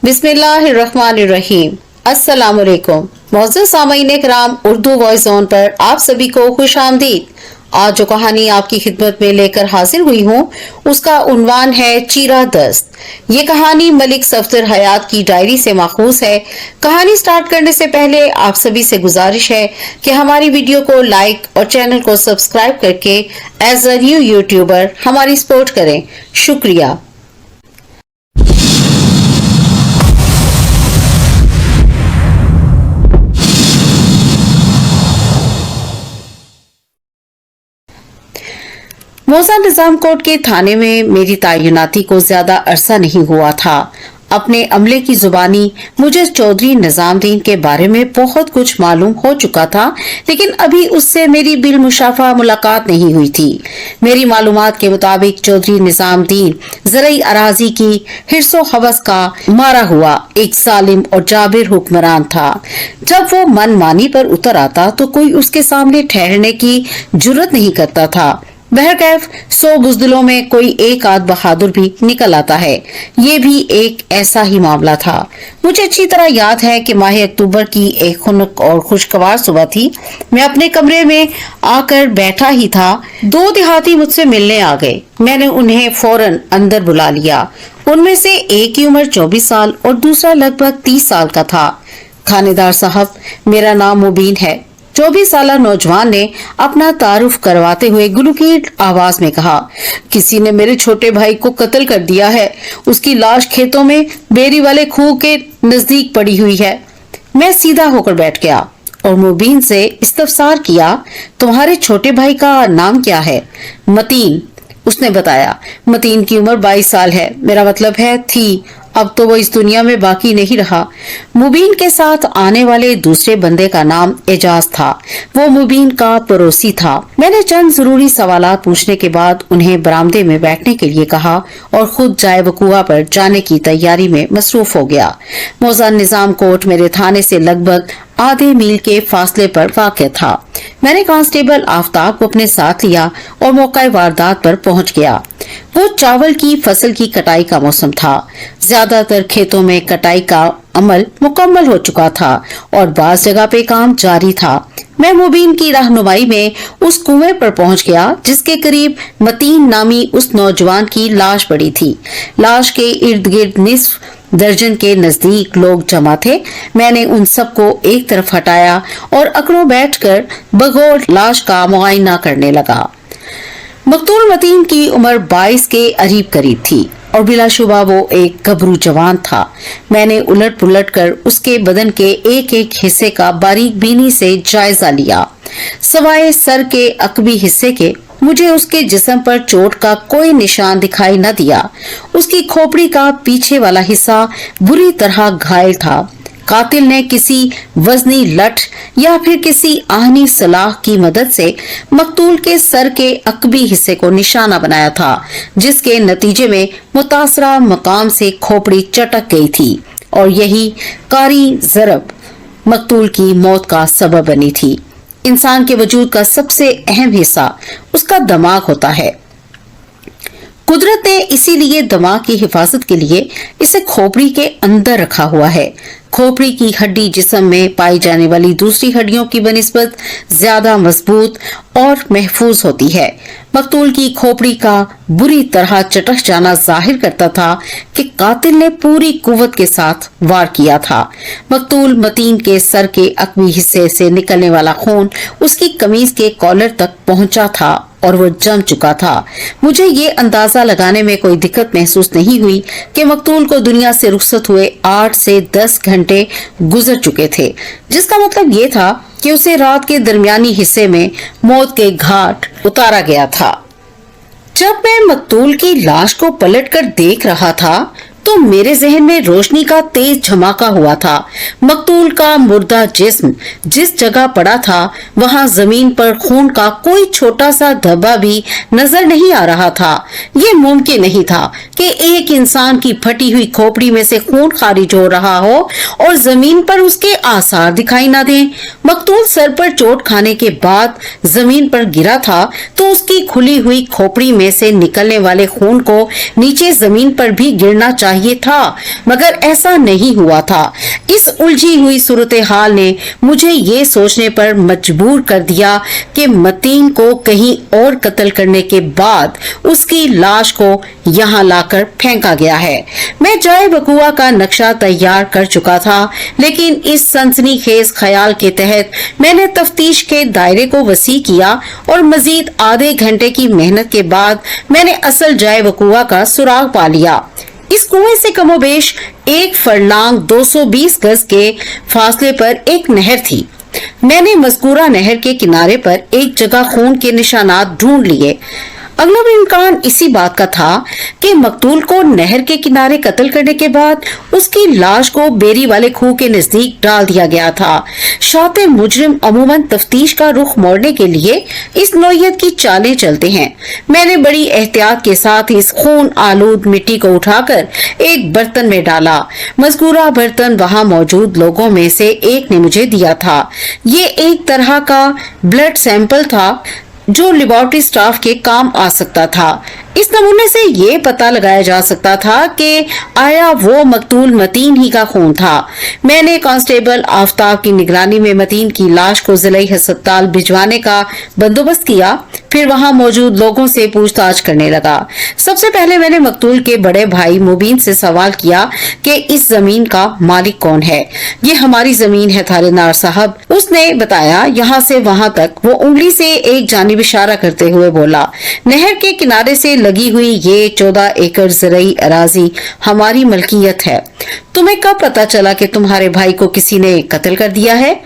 बिस्मिल्लाहिर्रहमानिर्रहीम। अस्सलाम वालेकुम। मौजूद सामीन कराम, उर्दू वॉइस ऑन पर आप सभी को खुश आमदीद। आज जो कहानी आपकी खिदमत में लेकर हाजिर हुई हूँ उसका उन्वान है चीरा दस्त। ये कहानी मलिक सफदर हयात की डायरी से माखूज है। कहानी स्टार्ट करने से पहले आप सभी से गुजारिश है कि हमारी वीडियो को लाइक और चैनल को सब्सक्राइब करके एज अ न्यू यूट्यूबर हमारी सपोर्ट करें। शुक्रिया। मौजा निजाम कोर्ट के थाने में मेरी तैनाती को ज्यादा अरसा नहीं हुआ था। अपने अमले की जुबानी मुझे चौधरी निजामुद्दीन के बारे में बहुत कुछ मालूम हो चुका था, लेकिन अभी उससे मेरी बिलमुशाफा मुलाकात नहीं हुई थी। मेरी मालूमात के मुताबिक चौधरी निजामुद्दीन ज़राई अराजी की हिर्सो हवस का मारा हुआ एक जालिम और जाबिर हुक्मरान था। जब वो मनमानी पर उतर आता तो कोई उसके सामने ठहरने की जुर्रत नहीं करता था। बहरकैफ 100 बुज़दिलों में कोई एक आध बहादुर भी निकल आता है। ये भी एक ऐसा ही मामला था। मुझे अच्छी तरह याद है कि माह अक्टूबर की एक खुनक और खुशगवार सुबह थी। मैं अपने कमरे में आकर बैठा ही था, 2 देहाती मुझसे मिलने आ गए। मैंने उन्हें फौरन अंदर बुला लिया। उनमें से एक की उम्र 24 साल और दूसरा लगभग 30 साल का था। थानेदार साहब, मेरा नाम मुबीन है। 24 साला नौजवान ने अपना तारुफ करवाते हुए गुलुकीट आवाज में कहा, किसी ने मेरे छोटे भाई को कत्ल कर दिया है। उसकी लाश खेतों में बेरी वाले खूह के नजदीक पड़ी हुई है। मैं सीधा होकर बैठ गया और मुबीन से इस्तफसार किया, तुम्हारे छोटे भाई का नाम क्या है? मतीन, उसने बताया। मतीन की उम्र 22 साल है। मेरा मतलब है थी, अब तो वो इस दुनिया में बाकी नहीं रहा। मुबीन के साथ आने वाले दूसरे बंदे का नाम एजाज था। वो मुबीन का पड़ोसी था। मैंने चंद जरूरी सवालात पूछने के बाद उन्हें बरामदे में बैठने के लिए कहा और खुद जाए वकुआ पर जाने की तैयारी में मसरूफ हो गया। मौजा निजाम कोर्ट मेरे थाने से लगभग आधे मील के फासले पर वाक़ था। मैंने कांस्टेबल आफ्ताब को अपने साथ लिया और मौका वारदात पर पहुंच गया। वो चावल की फसल की कटाई का मौसम था। ज्यादातर खेतों में कटाई का अमल मुकम्मल हो चुका था और बाज़ जगह पे काम जारी था। मैं मुबीन की रहनुमाई में उस कुएं पर पहुंच गया जिसके करीब मतीन नामी उस नौजवान की लाश पड़ी थी। लाश के इर्द गिर्द निस्फ दर्जन के नजदीक लोग जमा थे। मैंने उन सबको एक तरफ हटाया और अकड़ों बैठकर बगौर लाश का मुआयना करने लगा। मकतूल मतीन की उम्र 22 के करीब करीब थी और बिलाशुबा वो एक गबरू जवान था। मैंने उलट पुलट कर उसके बदन के एक एक हिस्से का बारीक बीनी से जायजा लिया। सवाए सर के अकबी हिस्से के मुझे उसके जिस्म पर चोट का कोई निशान दिखाई न दिया। उसकी खोपड़ी का पीछे वाला हिस्सा बुरी तरह घायल था। कातिल ने किसी वजनी लठ या फिर किसी आहनी सलाख की मदद से मकतूल के सर के अकबी हिस्से को निशाना बनाया था, जिसके नतीजे में मुतासरा मकाम से खोपड़ी चटक गई थी और यही कारी ज़रब मकतूल की मौत का सबब बनी थी। इंसान के वजूद का सबसे अहम हिस्सा उसका दिमाग होता है। कुदरत ने इसीलिए दिमाग की हिफाजत के लिए इसे खोपड़ी के अंदर रखा हुआ है। खोपड़ी की हड्डी जिस्म में पाई जाने वाली दूसरी हड्डियों की बनिस्बत ज्यादा मजबूत और महफूज होती है। मकतूल की खोपड़ी का बुरी तरह चटक जाना जाहिर करता था कि कातिल ने पूरी कुव्वत के साथ वार किया था। मकतूल मतीन के सर के अकबी हिस्से से निकलने वाला खून उसकी कमीज के कॉलर तक पहुंचा था और वो जम चुका था। मुझे ये अंदाजा लगाने में कोई दिक्कत महसूस नहीं हुई कि मकतूल को दुनिया से रुखसत हुए 8 से 10 घंटे गुजर चुके थे, जिसका मतलब ये था कि उसे रात के दरमियानी हिस्से में मौत के घाट उतारा गया था। जब मैं मकतूल की लाश को पलटकर देख रहा था तो मेरे जहन में रोशनी का तेज झमाका हुआ था। मकतूल का मुर्दा जिस्म जिस जगह पड़ा था वहां जमीन पर खून का कोई छोटा सा धब्बा भी नजर नहीं आ रहा था। ये मुमकिन नहीं था कि एक इंसान की फटी हुई खोपड़ी में से खून खारिज हो रहा हो और जमीन पर उसके आसार दिखाई न दें। मकतूल सर पर चोट खाने के बाद जमीन पर गिरा था तो उसकी खुली हुई खोपड़ी में से निकलने वाले खून को नीचे जमीन पर भी गिरना चाहिए चाहिए था, मगर ऐसा नहीं हुआ था। इस उलझी हुई सूरत हाल ने मुझे ये सोचने पर मजबूर कर दिया कि मतीन को कहीं और कत्ल करने के बाद उसकी लाश को यहाँ लाकर फेंका गया है। मैं जाए वकुआ का नक्शा तैयार कर चुका था, लेकिन इस सनसनीखेज ख्याल के तहत मैंने तफ्तीश के दायरे को वसी किया और मजीद आधे घंटे की मेहनत के बाद मैंने असल जाए वकुआ का सुराग पा लिया। इस कुएं से कमोबेश 1 फरलांग 220 गज के फासले पर एक नहर थी। मैंने मज़कूरा नहर के किनारे पर एक जगह खून के निशानात ढूंढ लिए। अगला इम्कान इसी बात का था कि मकतूल को नहर के किनारे कत्ल करने के बाद उसकी लाश को बेरी वाले खूह के नजदीक डाल दिया गया था। शातिर मुजरिम अमूमन तफ्तीश का रुख मोड़ने के लिए इस नौयत की चालें चलते हैं। मैंने बड़ी एहतियात के साथ इस खून आलूद मिट्टी को उठाकर एक बर्तन में डाला। मज़कूरा बर्तन वहाँ मौजूद लोगों में से एक ने मुझे दिया था। ये एक तरह का ब्लड सैंपल था जो लेबोरेटरी स्टाफ के काम आ सकता था। इस नमूने से ये पता लगाया जा सकता था कि आया वो मकतूल मतीन ही का खून था। मैंने कांस्टेबल आफ्ताब की निगरानी में मतीन की लाश को जिले अस्पताल भिजवाने का बंदोबस्त किया। फिर वहां मौजूद लोगों से पूछताछ करने लगा। सबसे पहले मैंने मकतूल के बड़े भाई मुबीन से सवाल किया कि इस जमीन का मालिक कौन है। ये हमारी जमीन है थानेदार साहब, उसने बताया। यहाँ से वहां तक वो उंगली से एक जानिब इशारा करते हुए बोला, नहर के किनारे से लगी हुई ये 14 एकड़ ज़राई अराजी हमारी मलकियत है। तुम्हें कब पता चला कि तुम्हारे भाई को किसी ने कत्ल कर दिया है?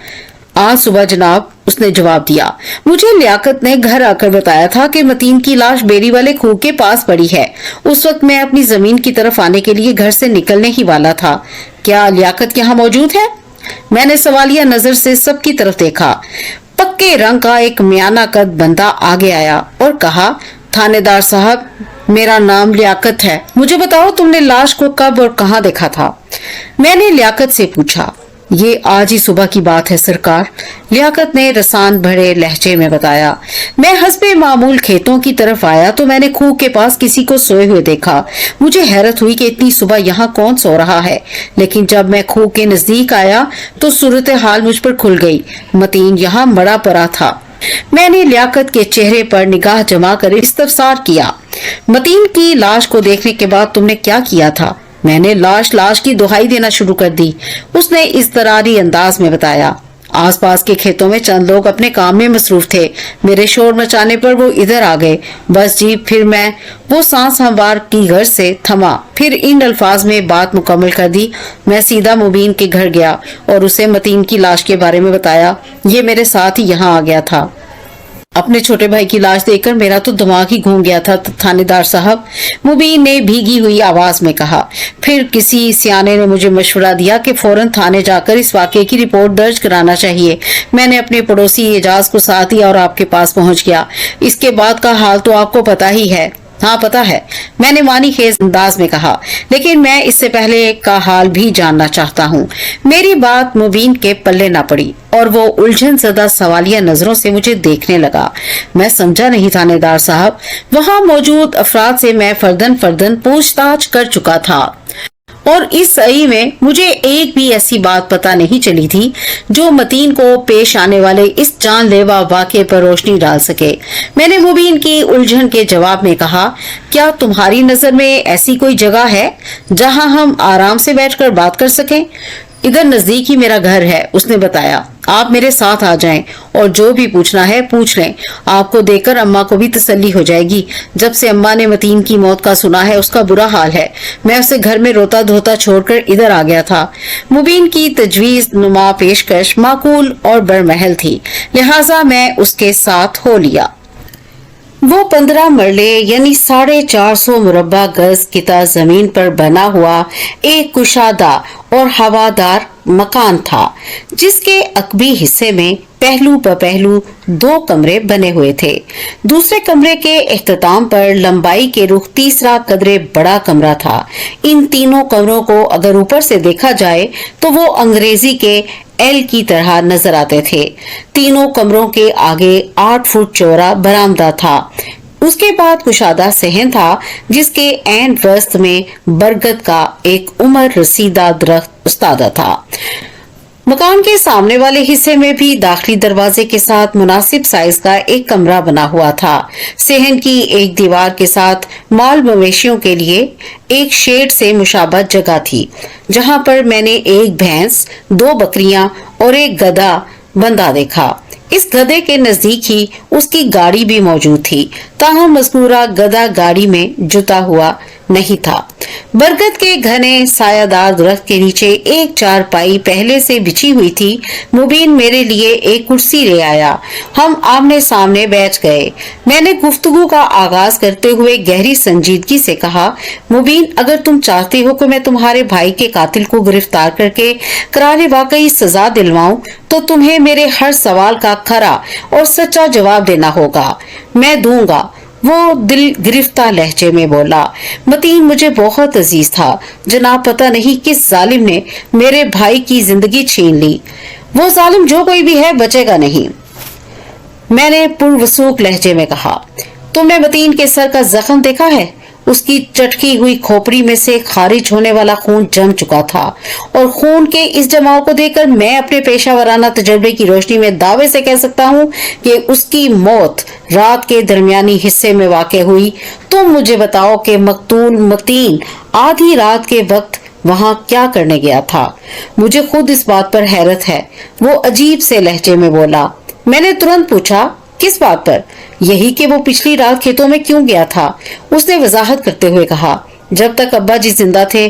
आज सुबह जनाब, उसने जवाब दिया। मुझे लियाकत ने घर आकर बताया था कि मतीन की लाश बेरी वाले खूह के पास पड़ी है। उस वक्त मैं अपनी जमीन की तरफ आने के लिए घर से निकलने ही वाला था। क्या लियाकत यहाँ मौजूद है? मैंने सवालिया नजर से सबकी तरफ देखा। पक्के रंग का एक मियाना कद बंदा आगे आया और कहा, थानेदार साहब, मेरा नाम लियाकत है। मुझे बताओ तुमने लाश को कब और कहाँ देखा था? मैंने लियाकत से पूछा। ये आज ही सुबह की बात है सरकार, लियाकत ने रसान भरे लहजे में बताया। मैं हस्बे मामूल खेतों की तरफ आया तो मैंने खूह के पास किसी को सोए हुए देखा। मुझे हैरत हुई कि इतनी सुबह यहाँ कौन सो रहा है, लेकिन जब मैं खूह के नजदीक आया तो सूरत हाल मुझ पर खुल गई। मतीन यहाँ मरा पड़ा था। मैंने लियाकत के चेहरे पर निगाह जमा कर इस्तफसार किया। मतीन की लाश को देखने के बाद तुमने क्या किया था? मैंने लाश की दुहाई देना शुरू कर दी, उसने इज़्तिरारी अंदाज में बताया। आसपास के खेतों में चंद लोग अपने काम में मसरूफ थे। मेरे शोर मचाने पर वो इधर आ गए। बस जी, फिर मैं वो सांस हमवार की गर्ज से थमा। फिर इन अल्फाज में बात मुकम्मल कर दी। मैं सीधा मुबीन के घर गया और उसे मतीन की लाश के बारे में बताया। ये मेरे साथ ही यहाँ आ गया था। अपने छोटे भाई की लाश देखकर मेरा तो दिमाग ही घूम गया था थानेदार साहब, मुबीन ने भीगी हुई आवाज में कहा। फिर किसी सियाने ने मुझे मशवरा दिया कि फौरन थाने जाकर इस वाकये की रिपोर्ट दर्ज कराना चाहिए। मैंने अपने पड़ोसी एजाज को साथ दिया और आपके पास पहुंच गया। इसके बाद का हाल तो आपको पता ही है। हाँ पता है, मैंने मानी खेज अंदाज में कहा, लेकिन मैं इससे पहले का हाल भी जानना चाहता हूँ। मेरी बात मुबीन के पल्ले ना पड़ी और वो उलझन ज़दा सवालिया नजरों से मुझे देखने लगा। मैं समझा नहीं थानेदार साहब, वहाँ मौजूद अफराद से मैं फर्दन फर्दन पूछताछ कर चुका था और इस सही में मुझे एक भी ऐसी बात पता नहीं चली थी जो मतीन को पेश आने वाले इस जानलेवा वाक़े पर रोशनी डाल सके। मैंने मुबीन की उलझन के जवाब में कहा, क्या तुम्हारी नजर में ऐसी कोई जगह है जहां हम आराम से बैठकर बात कर सकें? इधर नजदीक ही मेरा घर है, उसने बताया। आप मेरे साथ आ जाएं और जो भी पूछना है पूछ लें। आपको देखकर अम्मा को भी तसल्ली हो जाएगी। जब से अम्मा ने मतीन की मौत का सुना है उसका बुरा हाल है। मैं उसे घर में रोता धोता छोड़कर इधर आ गया था। मुबीन की तजवीज नुमा पेशकश माकूल और बरमहल थी, लिहाजा मैं उसके साथ हो लिया। वो 15 मरले यानी 450 मुरब्बा गज किता जमीन पर बना हुआ एक कुशादा और हवादार मकान था, जिसके अकबी हिस्से में पहलू ब पहलू 2 कमरे बने हुए थे। दूसरे कमरे के एख्तिताम पर लंबाई के रुख तीसरा कदरे बड़ा कमरा था। इन तीनों कमरों को अगर ऊपर से देखा जाए तो वो अंग्रेजी के एल की तरह नजर आते थे। तीनों कमरों के आगे 8 फुट चौड़ा बरामदा था। उसके बाद कुशादा सहन था जिसके ऐन वस्त में बरगद का एक उम्र रसीदा दरख्त उस्तादा था। मकान के सामने वाले हिस्से में भी दाखिली दरवाजे के साथ मुनासिब साइज का एक कमरा बना हुआ था। सहन की एक दीवार के साथ माल मवेशियों के लिए एक शेड से मुशाबह जगह थी, जहां पर मैंने एक भैंस, 2 बकरियां और एक गधा बंधा देखा। इस गधे के नजदीक ही उसकी गाड़ी भी मौजूद थी, ताहम मज़कूरा गधा गाड़ी में जुता हुआ नहीं था। बरगद के घने सायादार दरख्त के नीचे एक चारपाई पहले से बिछी हुई थी। मुबीन मेरे लिए एक कुर्सी ले आया। हम आमने सामने बैठ गए। मैंने गुफ्तगू का आगाज करते हुए गहरी संजीदगी से कहा, मुबीन, अगर तुम चाहती हो कि मैं तुम्हारे भाई के कातिल को गिरफ्तार करके करारे वाकई सजा दिलवाऊं, तो तुम्हें मेरे हर सवाल का खरा और सच्चा जवाब देना होगा। मैं दूंगा, वो दिल गिरफ्तार लहजे में बोला। मतीन मुझे बहुत अजीज था जनाब, पता नहीं किस जालिम ने मेरे भाई की जिंदगी छीन ली। वो जालिम जो कोई भी है बचेगा नहीं, मैंने पुरवसूख लहजे में कहा। तुमने मतीन के सर का जख्म देखा है? उसकी चटकी हुई खोपड़ी में से खारिज होने वाला खून जम चुका था, और खून के इस जमाव को देखकर मैं अपने पेशा वराना तजर्बे की रोशनी में दावे से कह सकता हूँ कि उसकी मौत रात के दरमियानी हिस्से में वाक़ हुई। तुम मुझे बताओ कि मकतूल मतीन आधी रात के वक्त वहाँ क्या करने गया था? मुझे खुद इस बात पर हैरत है, वो अजीब से लहजे में बोला। मैंने तुरंत पूछा, किस बात पर? यही कि वो पिछली रात खेतों में क्यों गया था। उसने वजाहत करते हुए कहा, जब तक अब्बा जी जिंदा थे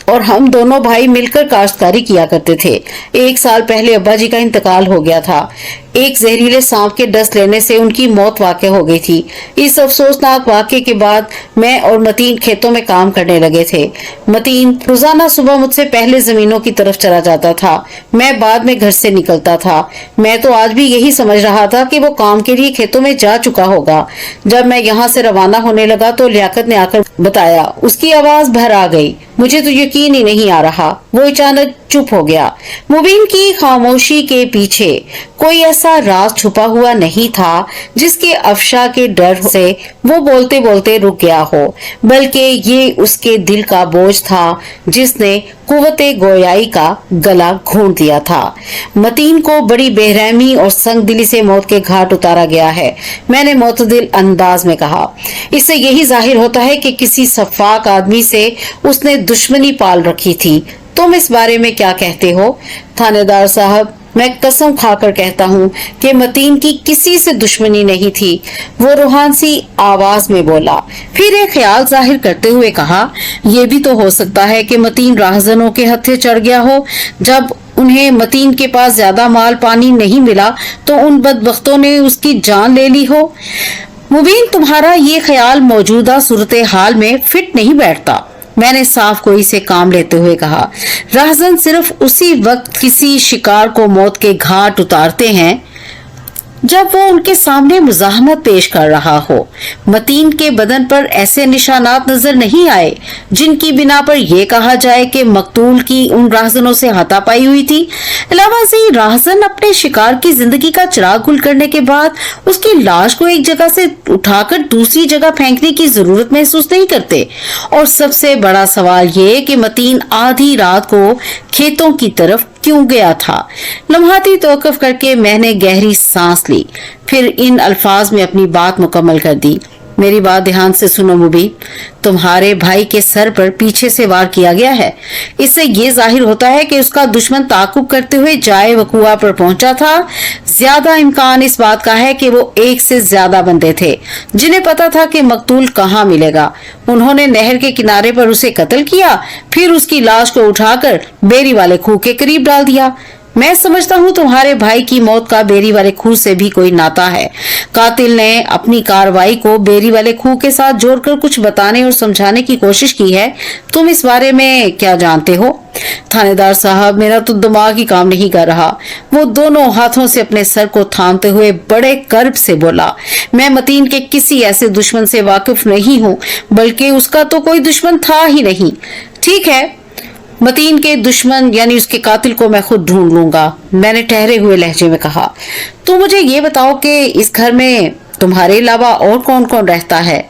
और हम दोनों भाई मिलकर काश्तकारी किया करते थे। 1 साल पहले अब्बा जी का इंतकाल हो गया था। एक जहरीले सांप के डस लेने से उनकी मौत वाक़ हो गई थी। इस अफसोसनाक वाक़े के बाद मैं और मतीन खेतों में काम करने लगे थे। मतीन रोजाना सुबह मुझसे पहले जमीनों की तरफ चला जाता था, मैं बाद में घर से निकलता था। मैं तो आज भी यही समझ रहा था कि वो काम के लिए खेतों में जा चुका होगा। जब मैं यहाँ से रवाना होने लगा तो लियाकत ने आकर बताया। उसकी आवाज भर आ गई। मुझे तो यकीन ही नहीं आ रहा। वो अचानक चुप हो गया। मुबीन की खामोशी के पीछे कोई ऐसा राज छुपा हुआ नहीं था जिसके अफशा के डर से वो बोलते बोलते रुक गया हो, बल्कि ये उसके दिल का बोझ था जिसने कुव्वते गोयाई का गला घोंट दिया था। मतीन को बड़ी बेरहमी और संगदिली से मौत के घाट उतारा गया है, मैंने मोतदिल अंदाज में कहा। इससे यही जाहिर होता है कि किसी सफाक आदमी से उसने दुश्मनी पाल रखी थी। तुम इस बारे में क्या कहते हो? थानेदार साहब, मैं कसम खाकर कहता हूँ कि मतीन की किसी से दुश्मनी नहीं थी, वो रूहानी आवाज में बोला। फिर एक ख्याल जाहिर करते हुए कहा, यह भी तो हो सकता है कि मतीन राहजनों के हत्थे चढ़ गया हो। जब उन्हें मतीन के पास ज्यादा माल पानी नहीं मिला तो उन बदबख्तों ने उसकी जान ले ली हो। मुबीन, तुम्हारा ये ख्याल मौजूदा सूरत हाल में फिट नहीं बैठता, मैंने साफ गोई से काम लेते हुए कहा। राहजन सिर्फ उसी वक्त किसी शिकार को मौत के घाट उतारते हैं जब वो उनके सामने मुजाहमत पेश कर रहा हो। मतीन के बदन पर ऐसे निशानात नजर नहीं आए जिनकी बिना पर यह कहा जाए कि मकतूल की उन राहजनों से हाथापाई हुई थी। अलावा से राहजन अपने शिकार की जिंदगी का चिराग गुल करने के बाद उसकी लाश को एक जगह से उठाकर दूसरी जगह फेंकने की जरूरत महसूस नहीं करते। और सबसे बड़ा सवाल ये कि मतीन आधी रात को खेतों की तरफ क्यों गया था। लम्हाती तौक़ुफ़ करके मैंने गहरी सांस ली, फिर इन अल्फाज में अपनी बात मुकम्मल कर दी। मेरी बात ध्यान से सुनो मुबीन, तुम्हारे भाई के सर पर पीछे से वार किया गया है। इससे ये जाहिर होता है कि उसका दुश्मन ताकुब करते हुए जाए वकुआ पर पहुंचा था। ज्यादा इम्कान इस बात का है कि वो 1 से ज्यादा बंदे थे जिन्हें पता था कि मकतूल कहाँ मिलेगा। उन्होंने नहर के किनारे पर उसे कत्ल किया, फिर उसकी लाश को उठाकर बेरी वाले खूह के करीब डाल दिया। मैं समझता हूँ तुम्हारे भाई की मौत का बेरी वाले खूह से भी कोई नाता है। कातिल ने अपनी कार्रवाई को बेरी वाले खूह के साथ जोड़कर कुछ बताने और समझाने की कोशिश की है। तुम इस बारे में क्या जानते हो? थानेदार साहब, मेरा तो दिमाग ही काम नहीं कर रहा। वो दोनों हाथों से अपने सर को थामते हुए बड़े कर्ब से बोला, मैं मतीन के किसी ऐसे दुश्मन से वाकिफ नहीं हूँ, बल्कि उसका तो कोई दुश्मन था ही नहीं। ठीक है, मतीन के दुश्मन यानी उसके कातिल को मैं खुद ढूंढ लूंगा, मैंने ठहरे हुए लहजे में कहा। तो मुझे ये बताओ कि इस घर में तुम्हारे अलावा और कौन कौन रहता है?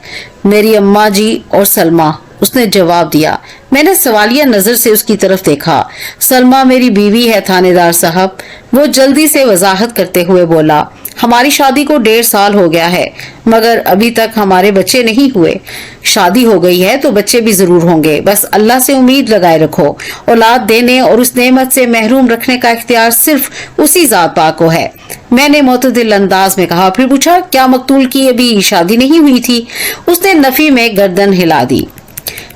मेरी अम्मा जी और सलमा, उसने जवाब दिया। मैंने सवालिया नजर से उसकी तरफ देखा। सलमा मेरी बीवी है थानेदार साहब, वो जल्दी से वजाहत करते हुए बोला। हमारी शादी को 1.5 साल हो गया है, मगर अभी तक हमारे बच्चे नहीं हुए। शादी हो गई है तो बच्चे भी जरूर होंगे, बस अल्लाह से उम्मीद लगाए रखो। औलाद देने और उस नेमत से महरूम रखने का इख्तियार सिर्फ उसी जात पाक को है। मैंने मोतदिल अंदाज में कहा। फिर पूछा, क्या मकतूल की अभी शादी नहीं हुई थी? उसने नफी में गर्दन हिला दी।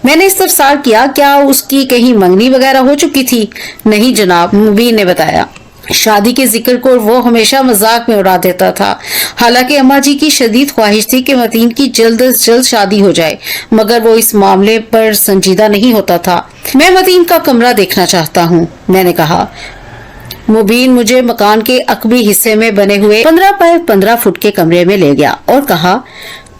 मैंने इस्तफसार किया, क्या उसकी कहीं मंगनी वगैरह हो चुकी थी? नहीं जनाब, मुबीन ने बताया। शादी के जिक्र को वो हमेशा मजाक में उड़ा देता था। हालांकि अम्मा जी की शदीद ख्वाहिश थी कि मतीन की जल्द से जल्द शादी हो जाए, मगर वो इस मामले पर संजीदा नहीं होता था। मैं मतीन का कमरा देखना चाहता हूँ, मैंने कहा। मुबीन मुझे मकान के अकबी हिस्से में बने हुए 15 बाय 15 फुट के कमरे में ले गया और कहा,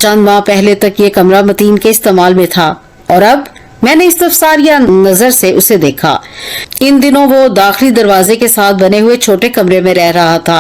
चंद माह पहले तक ये कमरा मतीन के इस्तेमाल में था और अब? मैंने इस्तफसारिया नजर से उसे देखा। इन दिनों वो दाखिली दरवाजे के साथ बने हुए छोटे कमरे में रह रहा था।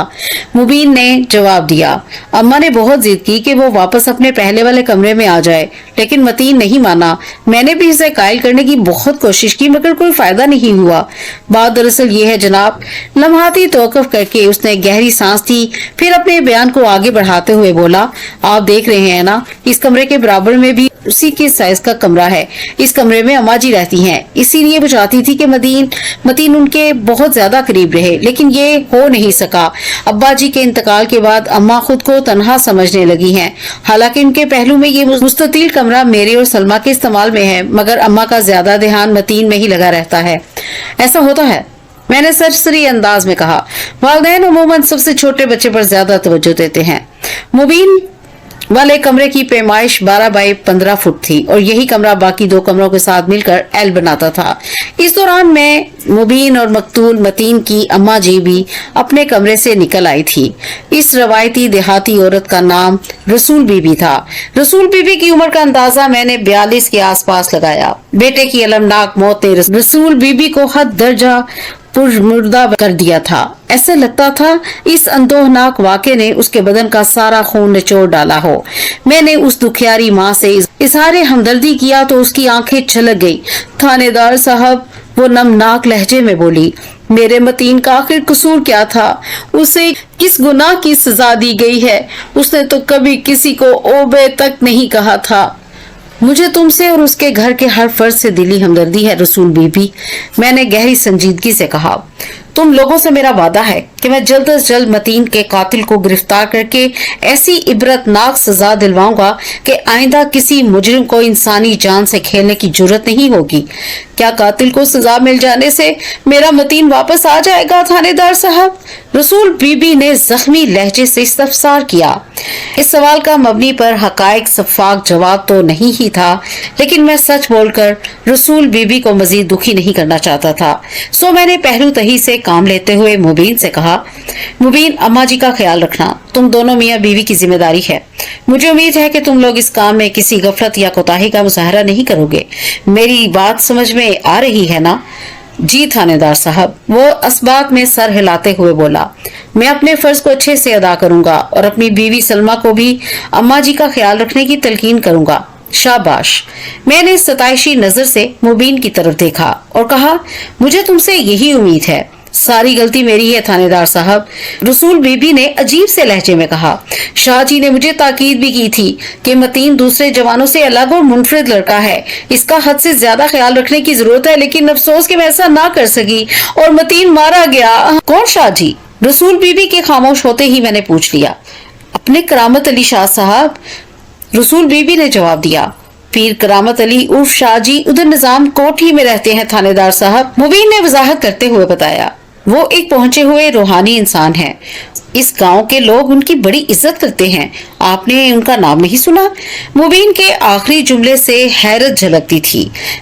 मुबीन ने जवाब दिया। अम्मा ने बहुत जिद की कि वो वापस अपने पहले वाले कमरे में आ जाए, लेकिन मतीन नहीं माना। मैंने भी इसे कायल करने की बहुत कोशिश की, मगर कोई फायदा नहीं हुआ। बात दरअसल ये है जनाब। लम्हाती तौक़ुफ़ करके उसने गहरी सांस ली, फिर अपने बयान को आगे बढ़ाते हुए बोला, आप देख रहे हैं ना, इस कमरे के बराबर में भी उसी के साइज का कमरा है। इस कमरे में अम्मा जी रहती हैं, इसीलिए वो चाहती थी कि मतीन उनके बहुत ज्यादा करीब रहे, लेकिन ये हो नहीं सका। अब्बा जी के इंतकाल के बाद अम्मा खुद को तन्हा समझने लगी हैं। हालांकि उनके पहलू में ये मुस्ततिल कमरा मेरे और सलमा के इस्तेमाल में है, मगर अम्मा का ज्यादा ध्यान मतीन में ही लगा रहता है। ऐसा होता है, मैंने सरसरी अंदाज में कहा। वालिदैन अमूमन सबसे छोटे बच्चे पर ज्यादा तवज्जो देते हैं। मुबीन वाले कमरे की पैमाइश 12 बाय 15 फुट थी और यही कमरा बाकी 2 कमरों के साथ मिलकर एल बनाता था। इस दौरान मैं, मुबीन और मकतूल मतीन की अम्मा जी भी अपने कमरे से निकल आई थी। इस रवायती देहाती औरत का नाम रसूल बीबी था। रसूल बीबी की उम्र का अंदाजा मैंने 42 के आसपास लगाया। बेटे की अलमनाक मौत ने रसूल बीबी को हद दर्जा पुरमुर्दा कर दिया था। ऐसे लगता था इस अंदोहनाक वाक़े ने उसके बदन का सारा खून निचोड़ डाला हो। मैंने उस दुखियारी माँ से इज़हारे हमदर्दी किया तो उसकी आंखें छलक गई। थानेदार साहब, वो नमनाक लहजे में बोली, मेरे मतीन का आखिर कसूर क्या था? उसे किस गुनाह की सजा दी गई है? उसने तो कभी किसी को ओबे तक नहीं कहा था। मुझे तुमसे और उसके घर के हर फर्द से दिली हमदर्दी है रसूल बीबी, मैंने गहरी संजीदगी से कहा। तुम लोगों से मेरा वादा है कि मैं जल्द से जल्द मतीन के कातिल को गिरफ्तार करके ऐसी इबरतनाक सजा दिलवाऊंगा कि आइंदा किसी मुजरिम को इंसानी जान से खेलने की जुर्रत नहीं होगी। क्या कातिल को सजा मिल जाने से मेरा मतीन वापस आ जाएगा थानेदार साहब? रसूल बीबी ने जख्मी लहजे से इस्तफसार किया। इस सवाल का मबनी पर हकायक सफाक जवाब तो नहीं ही था, लेकिन मैं सच बोलकर रसूल बीबी को मजीद दुखी नहीं करना चाहता था। सो मैंने पहलू तही से काम लेते हुए मुबीन से कहा, मुबीन, अम्मा जी का ख्याल रखना, तुम दोनों मियाँ बीवी की जिम्मेदारी है। मुझे उम्मीद है कि तुम लोग इस काम में किसी गफलत या कोताही का मुजाहरा नहीं करोगे। मेरी बात समझ में आ रही है ना? जी थानेदार साहब, वो असबात में सर हिलाते हुए बोला। मैं अपने फर्ज को अच्छे से अदा करूंगा और अपनी बीवी सलमा को भी अम्मा जी का ख्याल रखने की तलकीन करूंगा। शाबाश। मैंने सताइशी नजर से मुबीन की तरफ देखा और कहा, मुझे तुमसे यही उम्मीद है। सारी गलती मेरी है थानेदार साहब, रसूल बीबी ने अजीब से लहजे में कहा। शाह जी ने मुझे ताकीद भी की थी कि मतीन दूसरे जवानों से अलग और मुनफरिद लड़का है, इसका हद से ज्यादा ख्याल रखने की जरूरत है, लेकिन अफसोस कि मैं ऐसा ना कर सकी और मतीन मारा गया। कौन शाह जी? रसूल बीबी के खामोश होते ही मैंने पूछ लिया। अपने करामत अली शाह साहब, रसूल बीबी ने जवाब दिया। पीर करामत अली उर्फ शाह जी उधर निजाम कोठी में रहते हैं थानेदार साहब, मुबीन ने वजाहत करते हुए बताया। वो एक पहुंचे हुए रूहानी इंसान हैं। इस गांव के लोग उनकी बड़ी इज्जत करते हैं। आपने उनका नाम नहीं सुना? मुबीन के आखिरी जुमले से हैरत झलकती थी।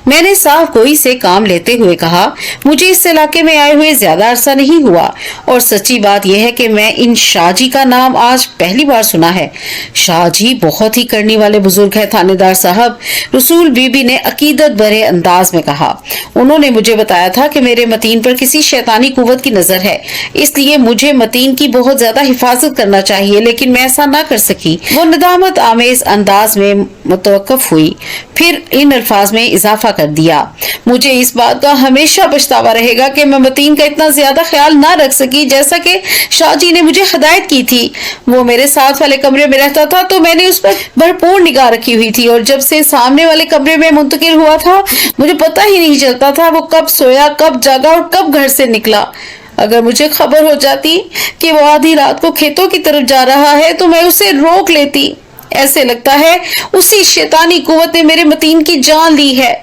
मैंने साफ गोई से काम लेते हुए कहा, मुझे इस इलाके में आए हुए ज्यादा अरसा नहीं हुआ और सच्ची बात यह है कि मैं इन शाह जी का नाम आज पहली बार सुना है। शाह जी बहुत ही करने वाले बुजुर्ग है थानेदार साहब, रसूल बीबी ने अकीदत भरे अंदाज में कहा। उन्होंने मुझे बताया था कि मेरे मतीन पर किसी शैतानी कुव्वत की नजर है, इसलिए मुझे मतीन की बहुत ज्यादा हिफाजत करना चाहिए, लेकिन मैं ऐसा ना कर सकी। उठी। वो नदामत आमेज अंदाज में मुतवक्किफ हुई, फिर इन अल्फाज में इजाफा कर दिया, मुझे इस बात का हमेशा पछतावा रहेगा कि मैं मतीन का इतना ज्यादा ख्याल ना रख सकी जैसा कि शाह जी ने मुझे हिदायत की थी। वो मेरे साथ वाले कमरे में रहता था तो मैंने उस पर भरपूर निगाह रखी हुई थी, और जब से सामने वाले कमरे में मुंतकिल हुआ था मुझे पता ही नहीं चलता था वो कब सोया, कब जागा और कब घर से निकला। अगर मुझे खबर हो जाती कि वो आधी रात को खेतों की तरफ जा रहा है तो मैं उसे रोक लेती। ऐसे लगता है उसी शैतानी कुव्वत ने मेरे मतीन की जान ली है।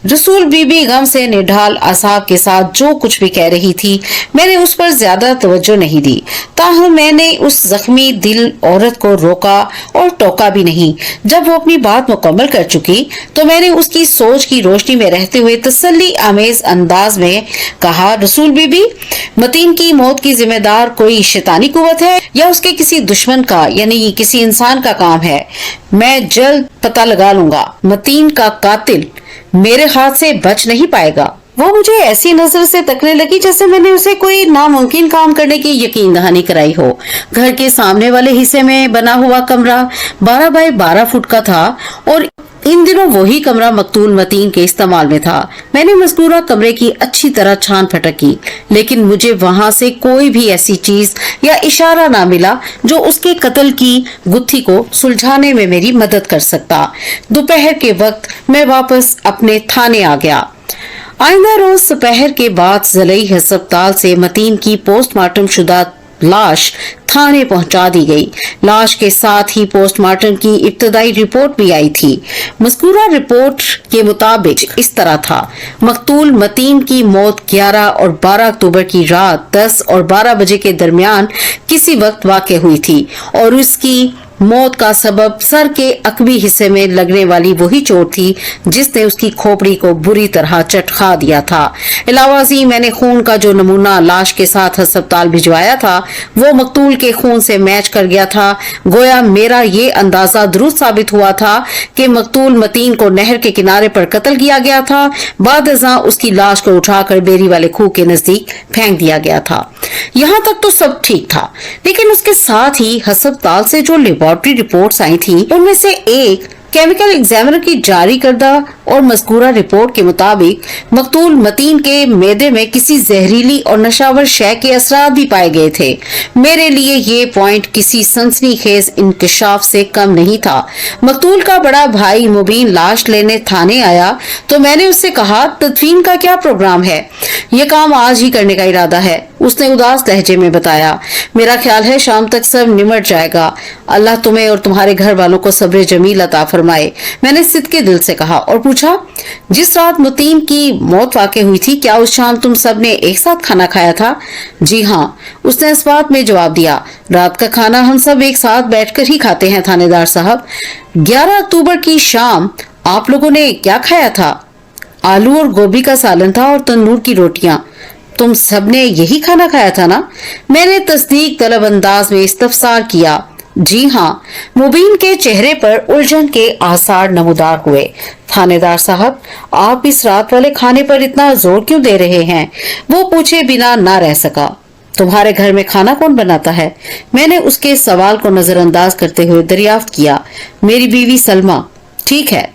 रसूल बीबी गम से निढाल असाब के साथ जो कुछ भी कह रही थी मैंने उस पर ज्यादा तवज्जो नहीं दी, ताहम मैंने उस जख्मी दिल औरत को रोका और टोका भी नहीं। जब वो अपनी बात मुकम्मल कर चुकी तो मैंने उसकी सोच की रोशनी में रहते हुए तसल्ली आमेज अंदाज में कहा, रसूल बीबी, मतीन की मौत की जिम्मेदार कोई शैतानी कुव्वत है या उसके किसी दुश्मन का यानी किसी इंसान का काम है? मैं जल्द पता लगा लूंगा। मतीन का कातिल मेरे हाथ से बच नहीं पाएगा। वो मुझे ऐसी नजर से तकने लगी जैसे मैंने उसे कोई नामुमकिन काम करने की यकीन दहानी कराई हो। घर के सामने वाले हिस्से में बना हुआ कमरा 12 बाय 12 फुट का था और इन दिनों वही कमरा मकतूल मतीन के इस्तेमाल में था। मैंने मज़कूरा कमरे की अच्छी तरह छान फटक की, लेकिन मुझे वहां से कोई भी ऐसी चीज या इशारा ना मिला जो उसके कत्ल की गुत्थी को सुलझाने में मेरी मदद कर सकता। दोपहर के वक्त मैं वापस अपने थाने आ गया। आइंदा रोज दोपहर के बाद ज़लई अस्पताल से मतीन की पोस्टमार्टम शुदा लाश थाने पहुंचा दी गई। लाश के साथ ही पोस्टमार्टम की इब्तदाई रिपोर्ट भी आई थी। मज़कूरा रिपोर्ट के मुताबिक इस तरह था, मकतूल मतीन की मौत 11 और 12 अक्टूबर की रात 10 और 12 बजे के दरमियान किसी वक्त वाक़ हुई थी और उसकी मौत का सबब सर के अकबी हिस्से में लगने वाली वही चोट थी जिसने उसकी खोपड़ी को बुरी तरह चटखा दिया था। इलावाजी मैंने खून का जो नमूना लाश के साथ अस्पताल भिजवाया था वो मकतूल के खून से मैच कर गया था। गोया मेरा ये अंदाजा दुरुस्त साबित हुआ था कि मकतूल मतीन को नहर के किनारे पर कत्ल किया गया था। बाद अज़ां उसकी लाश को उठाकर बेरी वाले खूह के नजदीक फेंक दिया गया था। यहाँ तक तो सब ठीक था, लेकिन उसके साथ ही अस्पताल से जो लेबोरेटरी रिपोर्ट्स आई थी उनमें से एक केमिकल एग्जामिनर की जारी करदा और मज़कूरा रिपोर्ट के मुताबिक मकतूल मतीन के मेदे में किसी जहरीली और नशावर शय के असरात भी पाए गए थे। मेरे लिए ये पॉइंट किसी सनसनीखेज इंकशाफ से कम नहीं था। मकतूल का बड़ा भाई मुबीन लाश लेने थाने आया तो मैंने उससे कहा, तदफीन का क्या प्रोग्राम है? ये काम आज ही करने का इरादा है, उसने उदास लहजे में बताया। मेरा ख्याल है शाम तक सब निमट जाएगा। अल्लाह तुम्हें और तुम्हारे घर वालों को सब्र जमील अता फरमाए, मैंने सिद्के दिल से कहा और पूछा, जिस रात मतीन की मौत वाक़ हुई थी क्या उस शाम तुम सब ने एक साथ खाना खाया था? जी हाँ, उसने इस बात में जवाब दिया। रात का खाना हम सब एक साथ बैठकर ही खाते हैं थानेदार साहब। 11 अक्टूबर की शाम आप लोगों ने क्या खाया था? आलू और गोभी का सालन था और तंदूर की रोटियां। तुम सबने यही खाना खाया था ना? मैंने तस्दीक तलब अंदाज में इस्तफसार किया। जी हाँ। मुबीन के चेहरे पर उलझन के आसार नमूदार हुए। थानेदार साहब, आप इस रात वाले खाने पर इतना जोर क्यों दे रहे हैं? वो पूछे बिना ना रह सका। तुम्हारे घर में खाना कौन बनाता है? मैंने उसके सवाल को नजरअंदाज करते हुए दरियाफ्त किया। मेरी बीवी सलमा। ठीक है,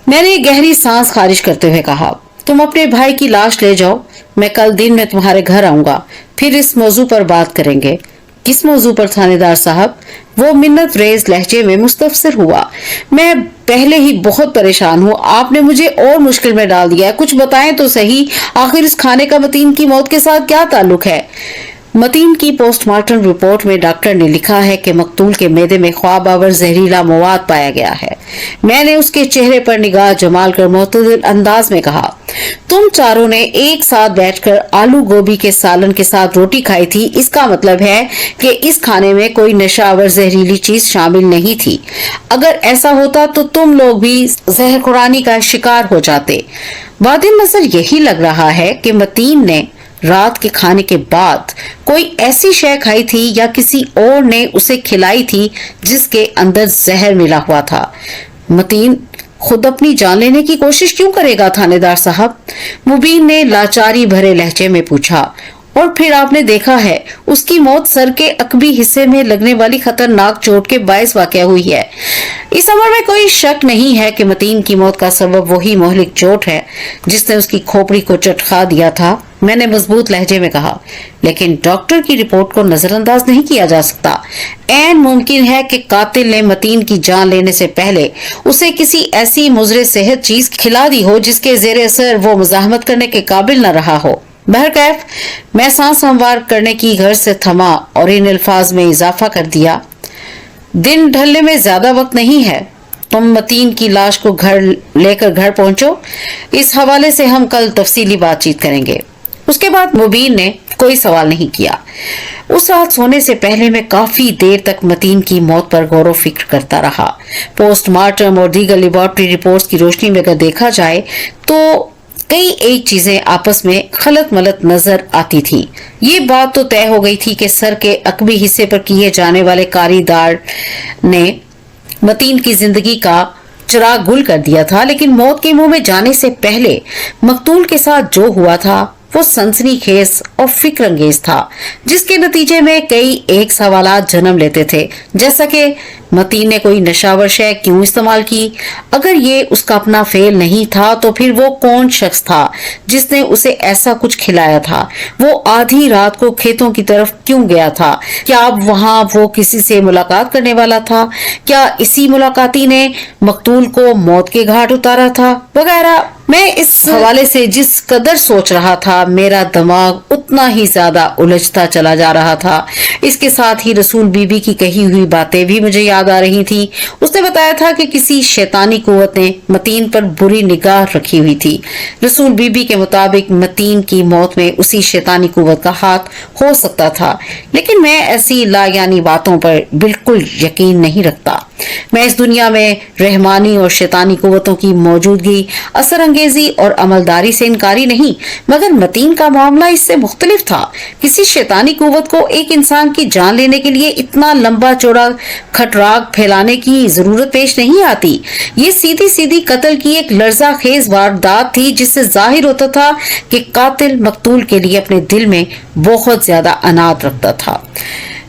मैंने गहरी सांस खारिज करते हुए कहा। तुम अपने भाई की लाश ले जाओ, मैं कल दिन में तुम्हारे घर आऊंगा, फिर इस मौजू पर बात करेंगे। किस मौजू पर थानेदार साहब? वो मिन्नत रेज लहजे में मुस्तफसर हुआ। मैं पहले ही बहुत परेशान हूँ, आपने मुझे और मुश्किल में डाल दिया है। कुछ बताएं तो सही, आखिर इस खाने का मतीन की मौत के साथ क्या ताल्लुक है? मतीन की पोस्टमार्टम रिपोर्ट में डॉक्टर ने लिखा है कि मकतूल के मेदे में ख्वाब आवर जहरीला मवाद पाया गया है। मैंने उसके चेहरे पर निगाह जमाल कर मुतदिल अंदाज में कहा, तुम चारों ने एक साथ बैठकर आलू गोभी के सालन के साथ रोटी खाई थी। इसका मतलब है कि इस खाने में कोई नशावर जहरीली चीज शामिल नहीं थी। अगर ऐसा होता तो तुम लोग भी जहर खुरानी का शिकार हो जाते। वादिन नजर यही लग रहा है कि मतीन ने रात के खाने के बाद कोई ऐसी शय खाई थी या किसी और ने उसे खिलाई थी जिसके अंदर जहर मिला हुआ था। मतीन खुद अपनी जान लेने की कोशिश क्यों करेगा थानेदार साहब? मुबीन ने लाचारी भरे लहजे में पूछा اور پھر آپ نے دیکھا ہے اس کی موت سر کے عقبی حصے میں لگنے والی خطرناک چوٹ کے باعث واقع ہوئی ہے۔ اس امر میں کوئی شک نہیں ہے کہ متین کی موت کا سبب وہی مہلک چوٹ ہے جس نے اس کی کھوپڑی کو چٹخا دیا تھا، میں نے مضبوط لہجے میں کہا۔ لیکن ڈاکٹر کی رپورٹ کو نظر انداز نہیں کیا جا سکتا۔ عین ممکن ہے کہ قاتل نے متین کی جان لینے سے پہلے اسے کسی ایسی مضر صحت چیز کھلا دی ہو جس کے زیر اثر وہ مزاحمت کرنے کے قابل نہ رہا ہو۔ بہرکیف میں سانس ہموار کرنے کی غرض سے تھما اور ان الفاظ میں اضافہ کر دیا، دن ڈھلنے میں زیادہ وقت نہیں ہے، تم متین کی لاش کو لے کر گھر پہنچو، اس حوالے سے ہم کل تفصیلی بات چیت کریں گے۔ اس کے بعد مبین نے کوئی سوال نہیں کیا۔ اس رات سونے سے پہلے میں کافی دیر تک متین کی موت پر غور و فکر کرتا رہا۔ پوسٹ مارٹم اور دیگر لیبارٹری رپورٹس کی روشنی میں اگر دیکھا جائے تو کئی ایک چیزیں آپس میں خلط ملط نظر آتی تھی۔ یہ بات تو طے ہو گئی تھی کہ سر کے عقبی حصے پر کیے جانے والے کاری دار نے متین کی زندگی کا چراغ گل کر دیا تھا، لیکن موت کے منہ میں جانے سے پہلے مقتول کے ساتھ جو ہوا تھا وہ سنسنی خیز اور فکر انگیز تھا، جس کے نتیجے میں کئی ایک سوالات جنم لیتے تھے، جیسا کہ متین نے کوئی نشاور شے کیوں استعمال کی؟ اگر یہ اس کا اپنا فعل نہیں تھا تو پھر وہ کون شخص تھا جس نے اسے ایسا کچھ کھلایا تھا؟ وہ آدھی رات کو کھیتوں کی طرف کیوں گیا تھا؟ کیا اب وہاں وہ کسی سے ملاقات کرنے والا تھا؟ کیا اسی ملاقاتی نے مقتول کو موت کے گھاٹ اتارا تھا؟ وغیرہ۔ میں اس حوالے سے جس قدر سوچ رہا تھا میرا دماغ اتنا ہی زیادہ الجھتا چلا جا رہا تھا۔ اس کے ساتھ ہی رسول بی بی کی کہی ہوئی باتیں بھی مجھے یاد آ رہی تھی۔ اس نے بتایا تھا کہ کسی شیطانی قوت نے متین پر بری نگاہ رکھی ہوئی تھی۔ رسول بی بی کے مطابق متین کی موت میں اسی شیطانی قوت کا ہاتھ ہو سکتا تھا، لیکن میں ایسی لا یعنی باتوں پر بالکل یقین نہیں رکھتا۔ میں اس دنیا میں رحمانی اور شیطانی قوتوں کی موجودگی، اثر انگیزی اور عملداری سے انکاری نہیں، مگر متین کا معاملہ اس سے مختلف تھا۔ کسی شیطانی قوت کو ایک انسان کی جان لینے کے لیے اتنا لمبا چوڑا کھٹراگ پھیلانے کی ضرورت پیش نہیں آتی۔ یہ سیدھی سیدھی قتل کی ایک لرزہ خیز واردات تھی جس سے ظاہر ہوتا تھا کہ قاتل مقتول کے لیے اپنے دل میں بہت زیادہ عناد رکھتا تھا۔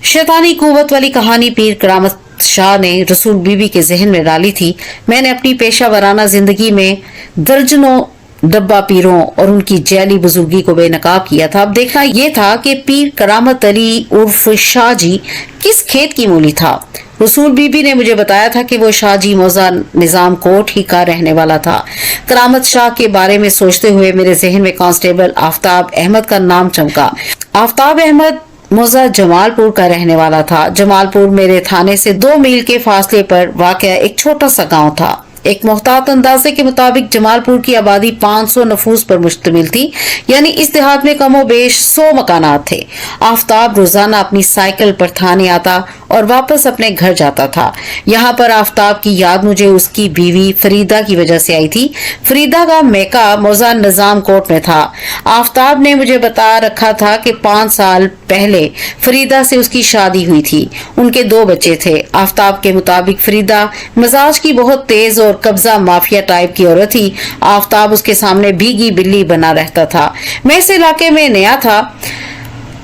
شیطانی قوت والی کہانی پیر کرامت شاہ نے رسول بی بی کے ذہن میں ڈالی تھی۔ میں نے اپنی پیشہ ورانہ زندگی میں درجنوں ڈبہ پیروں اور ان کی جیلی بزرگی کو بے نقاب کیا تھا۔ اب دیکھنا یہ تھا کہ پیر کرامت علی عرف شاہ جی کس کھیت کی مولی تھا۔ رسول بی بی نے مجھے بتایا تھا کہ وہ شاہ جی موزہ نظام کوٹ ہی کا رہنے والا تھا۔ کرامت شاہ کے بارے میں سوچتے ہوئے میرے ذہن میں کانسٹیبل آفتاب احمد کا نام چمکا۔ آفتاب احمد موزہ جمال پور کا رہنے والا تھا۔ جمال پور میرے تھانے سے 2 میل کے فاصلے پر واقع ایک چھوٹا سا گاؤں تھا۔ ایک محتاط اندازے کے مطابق جمال پور کی آبادی 500 نفوس پر مشتمل تھی، یعنی اس دیہات میں کم و بیش 100 مکانات تھے۔ آفتاب روزانہ اپنی سائیکل پر تھانے آتا اور واپس اپنے گھر جاتا تھا۔ یہاں پر آفتاب کی یاد مجھے اس کی بیوی فریدہ کی وجہ سے آئی تھی۔ فریدہ کا میکا موزہ نظام کوٹ میں تھا۔ آفتاب نے مجھے بتا رکھا تھا کہ 5 سال پہلے فریدہ سے اس کی شادی ہوئی تھی۔ ان کے 2 بچے تھے۔ آفتاب کے مطابق فریدہ مزاج کی بہت تیز اور قبضہ مافیا ٹائپ کی عورت تھی۔ آفتاب اس کے سامنے بھیگی بلی بنا رہتا تھا۔ میں اس علاقے میں نیا تھا،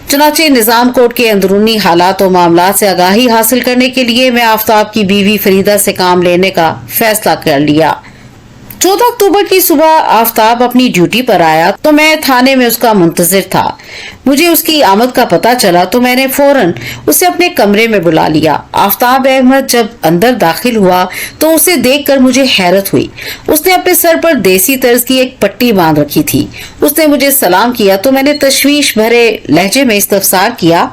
چنانچہ نظام کوٹ کے اندرونی حالات و معاملات سے آگاہی حاصل کرنے کے لیے میں آفتاب کی بیوی فریدہ سے کام لینے کا فیصلہ کر لیا۔ 14 اکتوبر کی صبح آفتاب اپنی ڈیوٹی پر آیا تو میں تھانے میں اس کا منتظر تھا۔ مجھے اس کی آمد کا پتہ چلا تو میں نے فوراً اسے اپنے کمرے میں بلا لیا۔ آفتاب احمد جب اندر داخل ہوا تو اسے دیکھ کر مجھے حیرت ہوئی۔ اس نے اپنے سر پر دیسی طرز کی ایک پٹی باندھ رکھی تھی۔ اس نے مجھے سلام کیا تو میں نے تشویش بھرے لہجے میں استفسار کیا،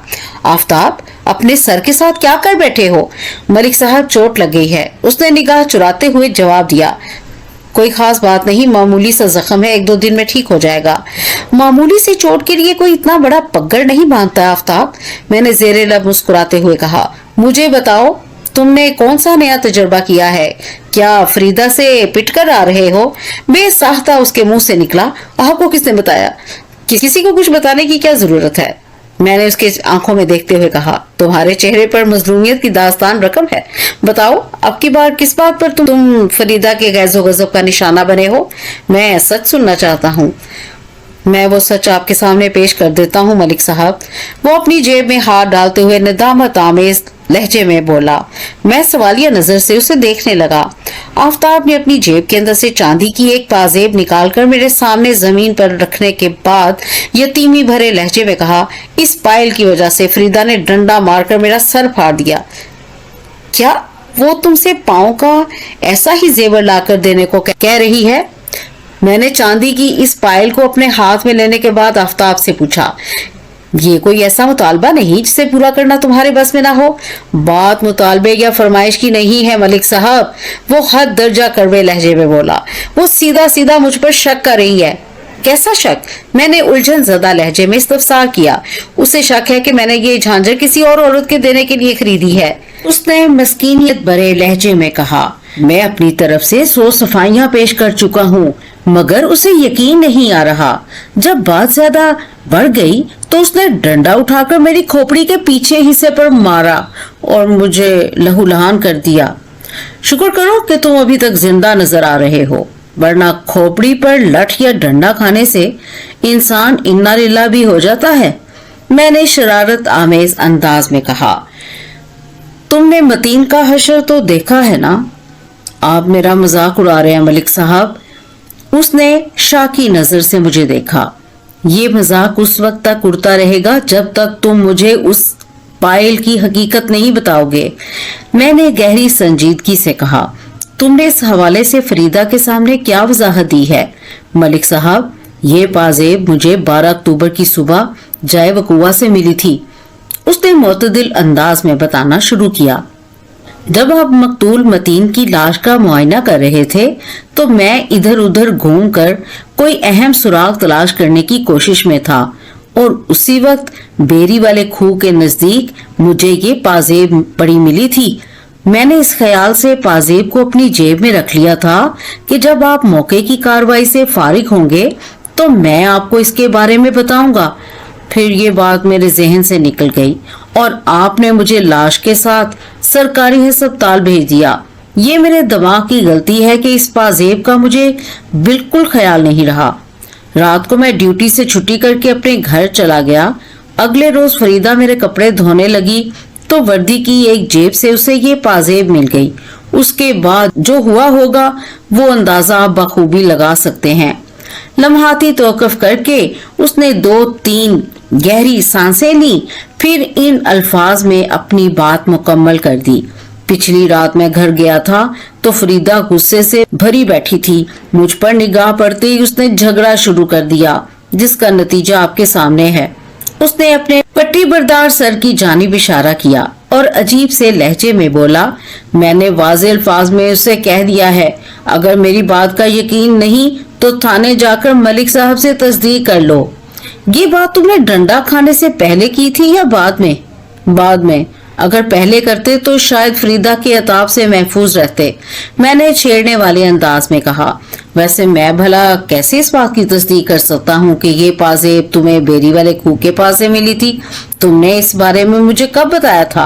آفتاب اپنے سر کے ساتھ کیا کر بیٹھے ہو؟ ملک صاحب چوٹ لگ گئی ہے، اس نے نگاہ چراتے ہوئے جواب دیا۔ کوئی خاص بات نہیں، معمولی سا زخم ہے، 1-2 دن میں ٹھیک ہو جائے گا۔ معمولی سی چوٹ کے لیے کوئی اتنا بڑا پگڑ نہیں باندھتا آفتاب، میں نے زیر لب مسکراتے ہوئے کہا۔ مجھے بتاؤ تم نے کون سا نیا تجربہ کیا ہے؟ کیا فریدہ سے پٹ کر آ رہے ہو؟ بے ساختہ اس کے منہ سے نکلا۔ آپ کو کس نے بتایا؟ کسی کو کچھ بتانے کی کیا ضرورت ہے؟ میں نے اس کے آنکھوں میں دیکھتے ہوئے کہا، تمہارے چہرے پر مظلومیت کی داستان رقم ہے، بتاؤ اب کی بار کس بات پر تم فریدہ کے غیظ و غضب کا نشانہ بنے ہو؟ میں سچ سننا چاہتا ہوں۔ मैं वो सच आपके सामने पेश कर देता हूँ मलिक साहब। वो अपनी जेब में हाथ डालते हुए निदामत आमेज लहजे में बोला। मैं सवालिया नजर से उसे देखने लगा। आफताब ने अपनी जेब के अंदर से चांदी की एक पाजेब निकालकर मेरे सामने जमीन पर रखने के बाद यतीमी भरे लहजे में कहा, इस पायल की वजह से फरीदा ने डंडा मारकर मेरा सर फाड़ दिया। क्या वो तुमसे पाँव का ऐसा ही जेवर लाकर देने को कह रही है? मैंने चांदी की इस पायल को अपने हाथ में लेने के बाद आफताब से पूछा। ये कोई ऐसा मुतालबा नहीं जिसे पूरा करना तुम्हारे बस में ना हो। बात मुतालबे या फरमाइश की नहीं है मलिक साहब, वो हद दर्जा कड़वे लहजे में बोला। वो सीधा सीधा मुझ पर शक कर रही है। कैसा शक? मैंने उलझन ज़दा लहजे में इस्तफसार किया। उसे शक है कि मैंने ये झांझर किसी और औरत के देने के लिए खरीदी है। उसने मस्कीनियत भरे लहजे में कहा, मैं अपनी तरफ से 100 सफाइयां पेश कर चुका हूँ, मगर उसे यकीन नहीं आ रहा। जब बात ज्यादा बढ़ गई तो उसने डंडा उठाकर मेरी खोपड़ी के पीछे हिस्से पर मारा और मुझे लहूलुहान कर दिया। शुक्र करो कि तुम अभी तक जिंदा नजर आ रहे हो, वरना खोपड़ी पर लठ या डंडा खाने से इंसान इन्ना लिल्लाह भी हो जाता है। मैंने शरारत आमेज अंदाज में कहा, तुमने मतीन का हशर तो देखा है ना? आप मेरा मजाक उड़ा रहे हैं मलिक साहब। उसने शाकी नजर से मुझे देखा। ये मजाक उस वक्त तक उड़ता रहेगा जब तक तुम मुझे उस पायल की हकीकत नहीं बताओगे। मैंने गहरी संजीदगी से कहा, तुमने इस हवाले से फरीदा के सामने क्या वजाहत दी है? मलिक साहब, ये पाजेब मुझे 12 अक्टूबर की सुबह जाए वकुआ से मिली थी। उसने मोतदिल अंदाज में बताना शुरू किया। जब आप मकतूल मतीन की लाश का मुआयना कर रहे थे तो मैं इधर उधर घूमकर कोई अहम सुराग तलाश करने की कोशिश में था और उसी वक्त बेरी वाले खूह के नजदीक मुझे ये पाजेब पड़ी मिली थी। मैंने इस ख्याल से पाजेब को अपनी जेब में रख लिया था कि जब आप मौके की कार्रवाई से फारिग होंगे तो मैं आपको इसके बारे में बताऊंगा। फिर ये बात मेरे जहन से निकल गई और आपने मुझे लाश के साथ सरकारी अस्पताल भेज दिया। ये मेरे दिमाग की गलती है कि इस पाजेब का मुझे बिल्कुल ख्याल नहीं रहा। रात को मैं ड्यूटी से छुट्टी करके अपने घर चला गया। अगले रोज फरीदा मेरे कपड़े धोने लगी तो वर्दी की एक जेब से उसे ये पाजेब मिल गई। उसके बाद जो हुआ होगा वो अंदाजा आप बखूबी लगा सकते हैं। लम्हाती तौक़ुफ़ करके उसने 2-3 गहरी सांसें ली, फिर इन अल्फाज में अपनी बात मुकम्मल कर दी। पिछली रात मैं घर गया था तो फरीदा गुस्से से भरी बैठी थी। मुझ पर निगाह पड़ते ही उसने झगड़ा शुरू कर दिया, जिसका नतीजा आपके सामने है। उसने अपने पट्टी बरदार सर की जानिब इशारा किया और अजीब से लहजे में बोला, मैंने वाज़े अल्फाज में उसे कह दिया है, अगर मेरी बात का यकीन नहीं तो थाने जाकर मलिक साहब से तस्दीक कर लो। ये बात तुमने डंडा खाने से पहले की थी या बाद में? बाद में। अगर पहले करते तो शायद फरीदा के अताब से महफूज रहते, मैंने छेड़ने वाले अंदाज में कहा। वैसे मैं भला कैसे इस बात की तस्दीक कर सकता हूँ कि ये पाजेब तुम्हें बेरी वाले खूह के पास से मिली थी? तुमने इस बारे में मुझे कब बताया था?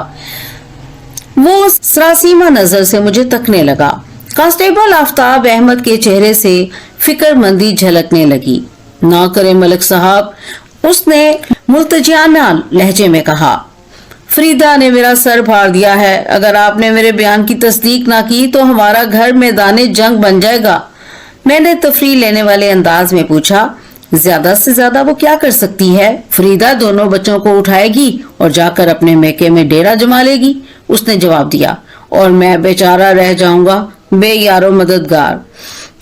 वो सरासीमा नजर से मुझे तकने लगा। कांस्टेबल आफताब अहमद के चेहरे से फिक्रमंदी झलकने लगी। ना करे मलिक साहब, उसने मुल्तजियाना लहजे में कहा, फरीदा ने मेरा सर फाड़ दिया है। अगर आपने मेरे बयान की तस्दीक ना की तो हमारा घर मैदान जंग बन जाएगा। मैंने तफरीह लेने वाले अंदाज में पूछा, ज्यादा से ज्यादा वो क्या कर सकती है? फरीदा दोनों बच्चों को उठाएगी और जाकर अपने मेके में डेरा जमा लेगी। उसने जवाब दिया, और मैं बेचारा रह जाऊंगा, बेयारो मददगार।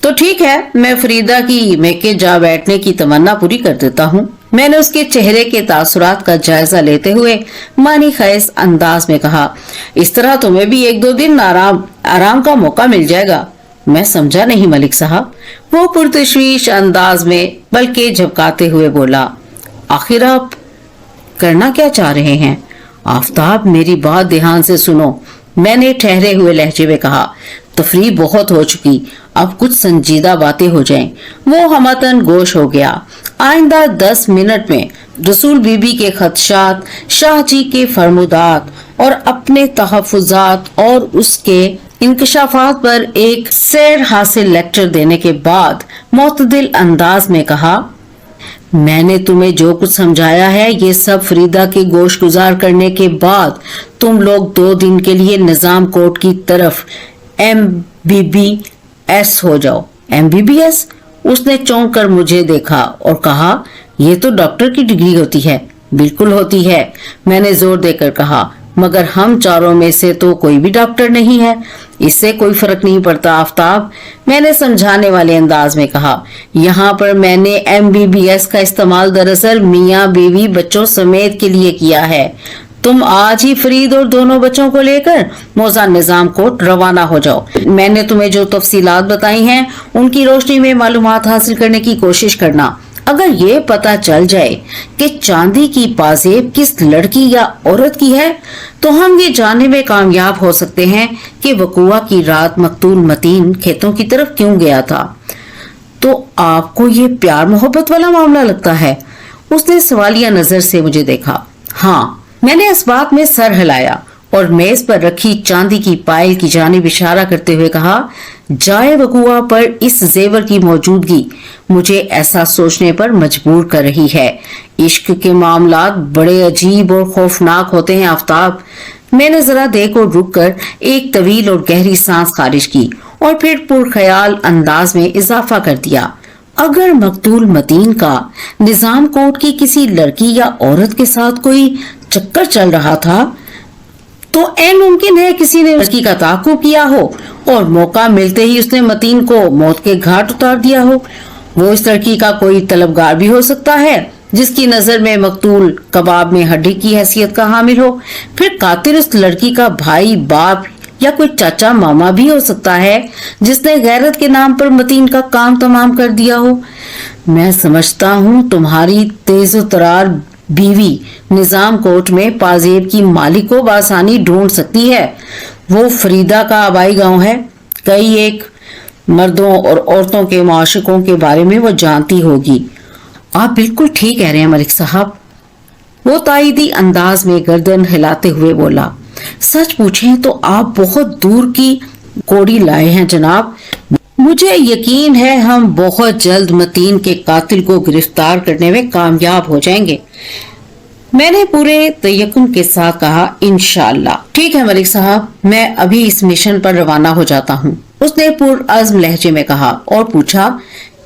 तो ठीक है, मैं फरीदा की मेके जा बैठने की तमन्ना पूरी कर देता हूँ। मैंने उसके चेहरे के तासुरात का जायजा लेते हुए मानी खैस अंदाज में कहा, इस तरह तुम्हें भी 1-2 दिन आराम का मौका मिल जाएगा। मैं समझा नहीं मलिक साहब। वो पुरतशवीश अंदाज में बल्कि झपकाते हुए बोला, आखिर आप करना क्या चाह रहे हैं? आफताब, मेरी बात ध्यान से सुनो, मैंने ठहरे हुए लहजे में कहा। तफरीह बहुत हो चुकी, अब कुछ संजीदा बातें हो जाएं। वो हमतन गोश हो गया। आइंदा 10 मिनट में रसूल बीबी के खदशात, शाह जी के फरमुदात और अपने तहफ़्फ़ुज़ात और उसके इंकशाफात पर एक सैर हासिल लेक्चर देने के बाद मोतदिल अंदाज में कहा, میں نے تمہیں जो कुछ समझाया है ये सब फरीदा के गोश गुजार करने के बाद तुम लोग 2 दिन के लिए निजाम कोर्ट की तरफ MBBS हो जाओ। MBBS? उसने चौंक कर मुझे देखा और कहा, ये तो डॉक्टर की डिग्री होती है। बिल्कुल होती है, मैंने जोर देकर कहा, मगर हम चारों में से तो कोई भी डॉक्टर नहीं है। इससे कोई फर्क नहीं पड़ता आफताब, मैंने समझाने वाले अंदाज में कहा। यहाँ पर मैंने MBBS का इस्तेमाल दरअसल मियाँ बीवी बच्चों समेत के लिए किया है। तुम आज ही फरीद और दोनों बच्चों को लेकर मौजा निजाम कोर्ट रवाना हो जाओ। मैंने तुम्हें जो तफसीलात बताई हैं उनकी रोशनी में मालूमात हासिल करने की कोशिश करना। अगर ये पता चल जाए कि चांदी की पाजेब किस लड़की या औरत की है तो हम ये जानने में कामयाब हो सकते हैं कि वकुआ की रात मकतूल मतीन खेतों की तरफ क्यों गया था। तो आपको ये प्यार मोहब्बत वाला मामला लगता है? उसने सवालिया नजर से मुझे देखा। हाँ, मैंने इस बात में सर हिलाया और मेज पर रखी चांदी की पायल की जानिब इशारा करते हुए कहा, जाए वकुआ पर इस जेवर की मौजूदगी मुझे ऐसा सोचने पर मजबूर कर रही है। इश्क के मामलात बड़े अजीब और खौफनाक होते हैं आफताब। मैंने जरा देर और रुक कर एक तवील और गहरी सांस खारिज की और फिर पुरख्याल अंदाज में इजाफा कर दिया। अगर मकतूल मतीन का निजाम कोर्ट की किसी लड़की या औरत के साथ कोई चक्कर चल रहा था तो ऐन मुमकिन है किसी ने लड़की का ताक़ुब किया हो और मौका मिलते ही उसने मतीन को मौत के घाट उतार दिया हो। वो इस लड़की का कोई तलबगार भी हो सकता है जिसकी नजर में मकतूल कबाब में हड्डी की हैसियत का हामिल हो। फिर कातिल उस लड़की का भाई, बाप या कोई चाचा मामा भी हो सकता है जिसने गैरत के नाम पर मतीन का काम तमाम कर दिया हो। मैं समझता हूँ तुम्हारी तेज तरार बीवी निजाम कोर्ट में पाजेब की मालिक को बासानी ढूंढ सकती है। वो फरीदा का आबाई गांव है। कई एक मर्दों और औरतों के माशिकों के बारे में वो जानती होगी। आप बिल्कुल ठीक कह रहे हैं मलिक साहब, वो ताईदी अंदाज में गर्दन हिलाते हुए बोला। सच पूछें तो आप बहुत दूर की कोड़ी लाए हैं जनाब। मुझे यकीन है हम बहुत जल्द मतीन के कातिल को गिरफ्तार करने में कामयाब हो जाएंगे। मैंने पूरे तयक्कुन के साथ कहा, इंशाअल्लाह। ठीक है मलिक साहब, मैं अभी इस मिशन पर रवाना हो जाता हूँ, उसने पुरअज़्म लहजे में कहा और पूछा,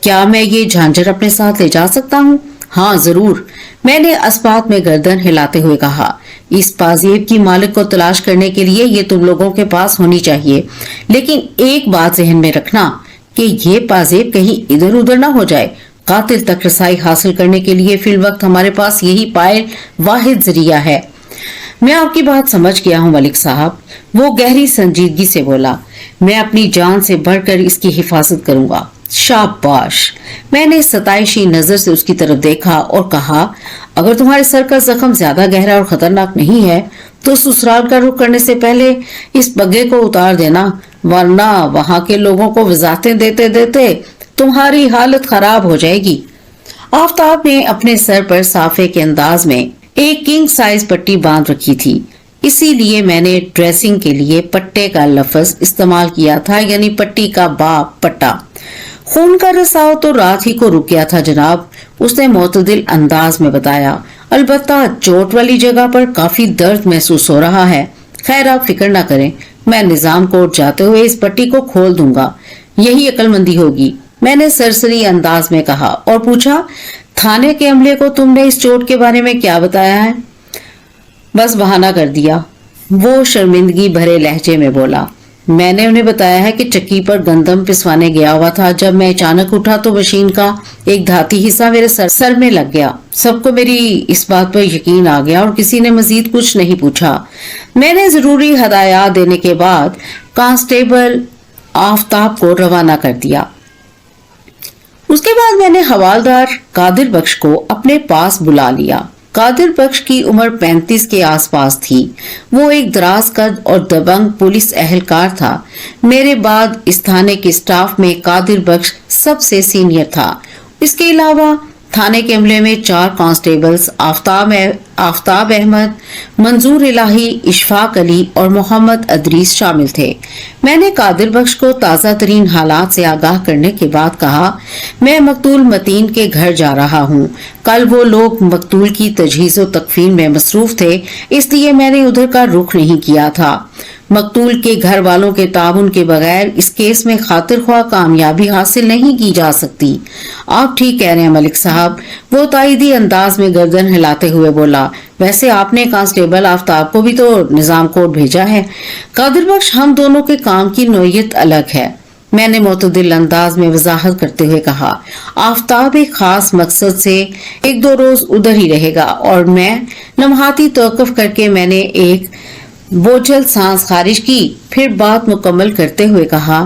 क्या मैं ये झांझर अपने साथ ले जा सकता हूँ? हाँ जरूर, मैंने अस्पात में गर्दन हिलाते हुए कहा। इस पाजेब की मालिक को तलाश करने के लिए ये तुम लोगों के पास होनी चाहिए, लेकिन एक बात जहन में रखना कि ये पाजेब कहीं इधर उधर ना हो जाए। कातिल तक रसाई हासिल करने के लिए फिल वक्त हमारे पास यही पायल वाहिद जरिया है। मैं आपकी बात समझ गया हूँ मलिक साहब, वो गहरी संजीदगी से बोला। मैं अपनी जान से बढ़कर इसकी हिफाजत करूंगा। शाबाश। मैंने सताइशी नजर से उसकी तरफ देखा और कहा, अगर तुम्हारे सर का जख्म ज्यादा गहरा और खतरनाक नहीं है तो ससुराल का रुख करने से पहले इस बग्गे को उतार देना, वरना वहां के लोगों को वजाहतें देते देते तुम्हारी हालत खराब हो जाएगी। आफताब ने अपने सर पर साफे के अंदाज में एक किंग साइज पट्टी बांध रखी थी, इसीलिए मैंने ड्रेसिंग के लिए पट्टे का लफ्ज इस्तेमाल किया था, यानी पट्टी का बाप पट्टा। खून का रसाव तो रात ही को रुक गया था जनाब, उसने मोतदिल अंदाज में बताया। अलबत्ता चोट वाली जगह पर काफी दर्द महसूस हो रहा है। खैर आप फिक्र ना करें, मैं निजाम कोर्ट जाते हुए इस पट्टी को खोल दूंगा, यही अक्लमंदी होगी, मैंने सरसरी अंदाज में कहा और पूछा, थाने के अमले को तुमने इस चोट के बारे में क्या बताया है? बस बहाना कर दिया, वो शर्मिंदगी भरे लहजे में बोला। मैंने उन्हें बताया है कि चक्की पर गंदम पिसवाने गया हुआ था। जब मैं अचानक उठा तो मशीन का एक धाती हिस्सा मेरे सर में लग गया। सबको मेरी इस बात पर यकीन आ गया और किसी ने मजीद कुछ नहीं पूछा। मैंने जरूरी हदायत देने के बाद कांस्टेबल आफताब को रवाना कर दिया। उसके बाद मैंने हवालदार कादिर बख्श को अपने पास बुला लिया। कादिर बख्श की उम्र 35 के आसपास थी। वो एक दराज कद और दबंग पुलिस एहलकार था। मेरे बाद इस थाने के स्टाफ में कादिर बख्श सबसे सीनियर था। इसके अलावा थाने के अमले में 4 कांस्टेबल्स आफ्ताब अहमद, मंजूर इलाही, इशफाक अली और मोहम्मद अदरीस शामिल थे। मैंने कादिर बख्श को ताज़ा तरीन हालात से आगाह करने के बाद कहा, मैं मकतूल मतीन के घर जा रहा हूँ। कल वो लोग मकतूल की तजहीज़ व तकफीन में मसरूफ थे, इसलिए मैंने उधर का रुख नहीं किया था। मकतूल के घर वालों के ताउन के बगैर इस केस में खातिर ख्वाह कामयाबी हासिल नहीं की जा सकती। आप ठीक कह रहे हैं मलिक साहब, वो ताईदी अंदाज में गर्दन हिलाते हुए बोला। वैसे आपने कांस्टेबल आफ्ताब को भी तो निजाम कोर्ट भेजा है। कादिर बख्श, हम दोनों के काम की नोयत अलग है, मैंने मोतदिल अंदाज में वजाहत करते हुए कहा। आफ्ताब एक खास मकसद से 1-2 रोज उधर ही रहेगा और मैं लम्हाती तौक़ुफ़ करके मैंने एक बोझल सांस खारिज की, फिर बात मुकम्मल करते हुए कहा,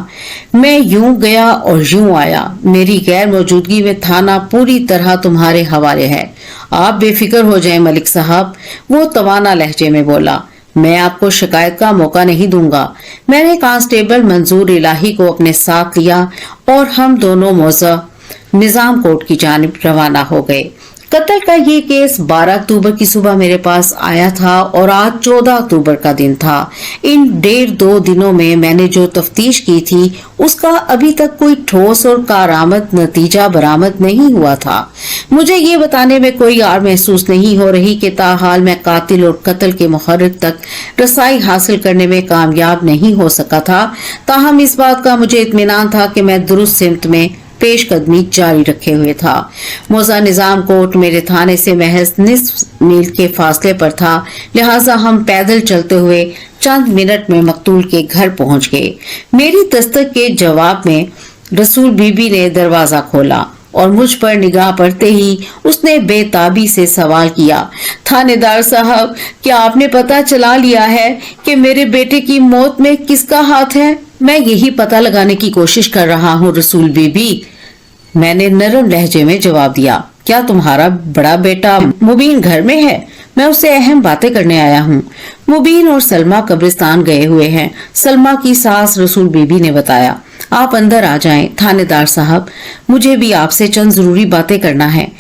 मैं यूं गया और यूं आया। मेरी गैर मौजूदगी में थाना पूरी तरह तुम्हारे हवाले है। आप बेफिक्र हो जाएं मलिक साहब, वो तवाना लहजे में बोला। मैं आपको शिकायत का मौका नहीं दूंगा। मैंने कांस्टेबल मंजूर इलाही को अपने साथ लिया और हम दोनों मौजा निजाम कोर्ट की जानिब रवाना हो गए। कत्ल का ये केस 12 अक्टूबर की सुबह मेरे पास आया था और आज 14 अक्टूबर का दिन था। इन 1.5-2 दिनों में मैंने जो तफ्तीश की थी उसका अभी तक कोई ठोस और कारआमद नतीजा बरामद नहीं हुआ था। मुझे ये बताने में कोई आर महसूस नहीं हो रही कि ताहाल मैं कातिल और कत्ल के मुहर्रिक तक रसाई हासिल करने में कामयाब नहीं हो सका था। ताहम इस बात का मुझे इत्मीनान था कि मैं दुरुस्त सिमत में पेश कदमी जारी रखे हुए था। मौजा निजाम कोर्ट मेरे थाने से महज निस्फ मील के फासले पर था, लिहाजा हम पैदल चलते हुए चंद मिनट में मकतूल के घर पहुंच गए। मेरी दस्तक के जवाब में रसूल बीबी ने दरवाजा खोला और मुझ पर निगाह पड़ते ही उसने बेताबी से सवाल किया, थानेदार साहब, क्या आपने पता चला लिया है कि मेरे बेटे की मौत में किसका हाथ है? मैं यही पता लगाने की कोशिश कर रहा हूँ रसूल बीबी, मैंने नरम लहजे में जवाब दिया। क्या तुम्हारा बड़ा बेटा मुबीन घर में है? मैं उससे अहम बातें करने आया हूँ। मुबीन और सलमा कब्रिस्तान गए हुए हैं, सलमा की सास रसूल बीबी ने बताया। आप अंदर आ जाएं थानेदार साहब, मुझे भी आपसे चंद जरूरी बातें करना है।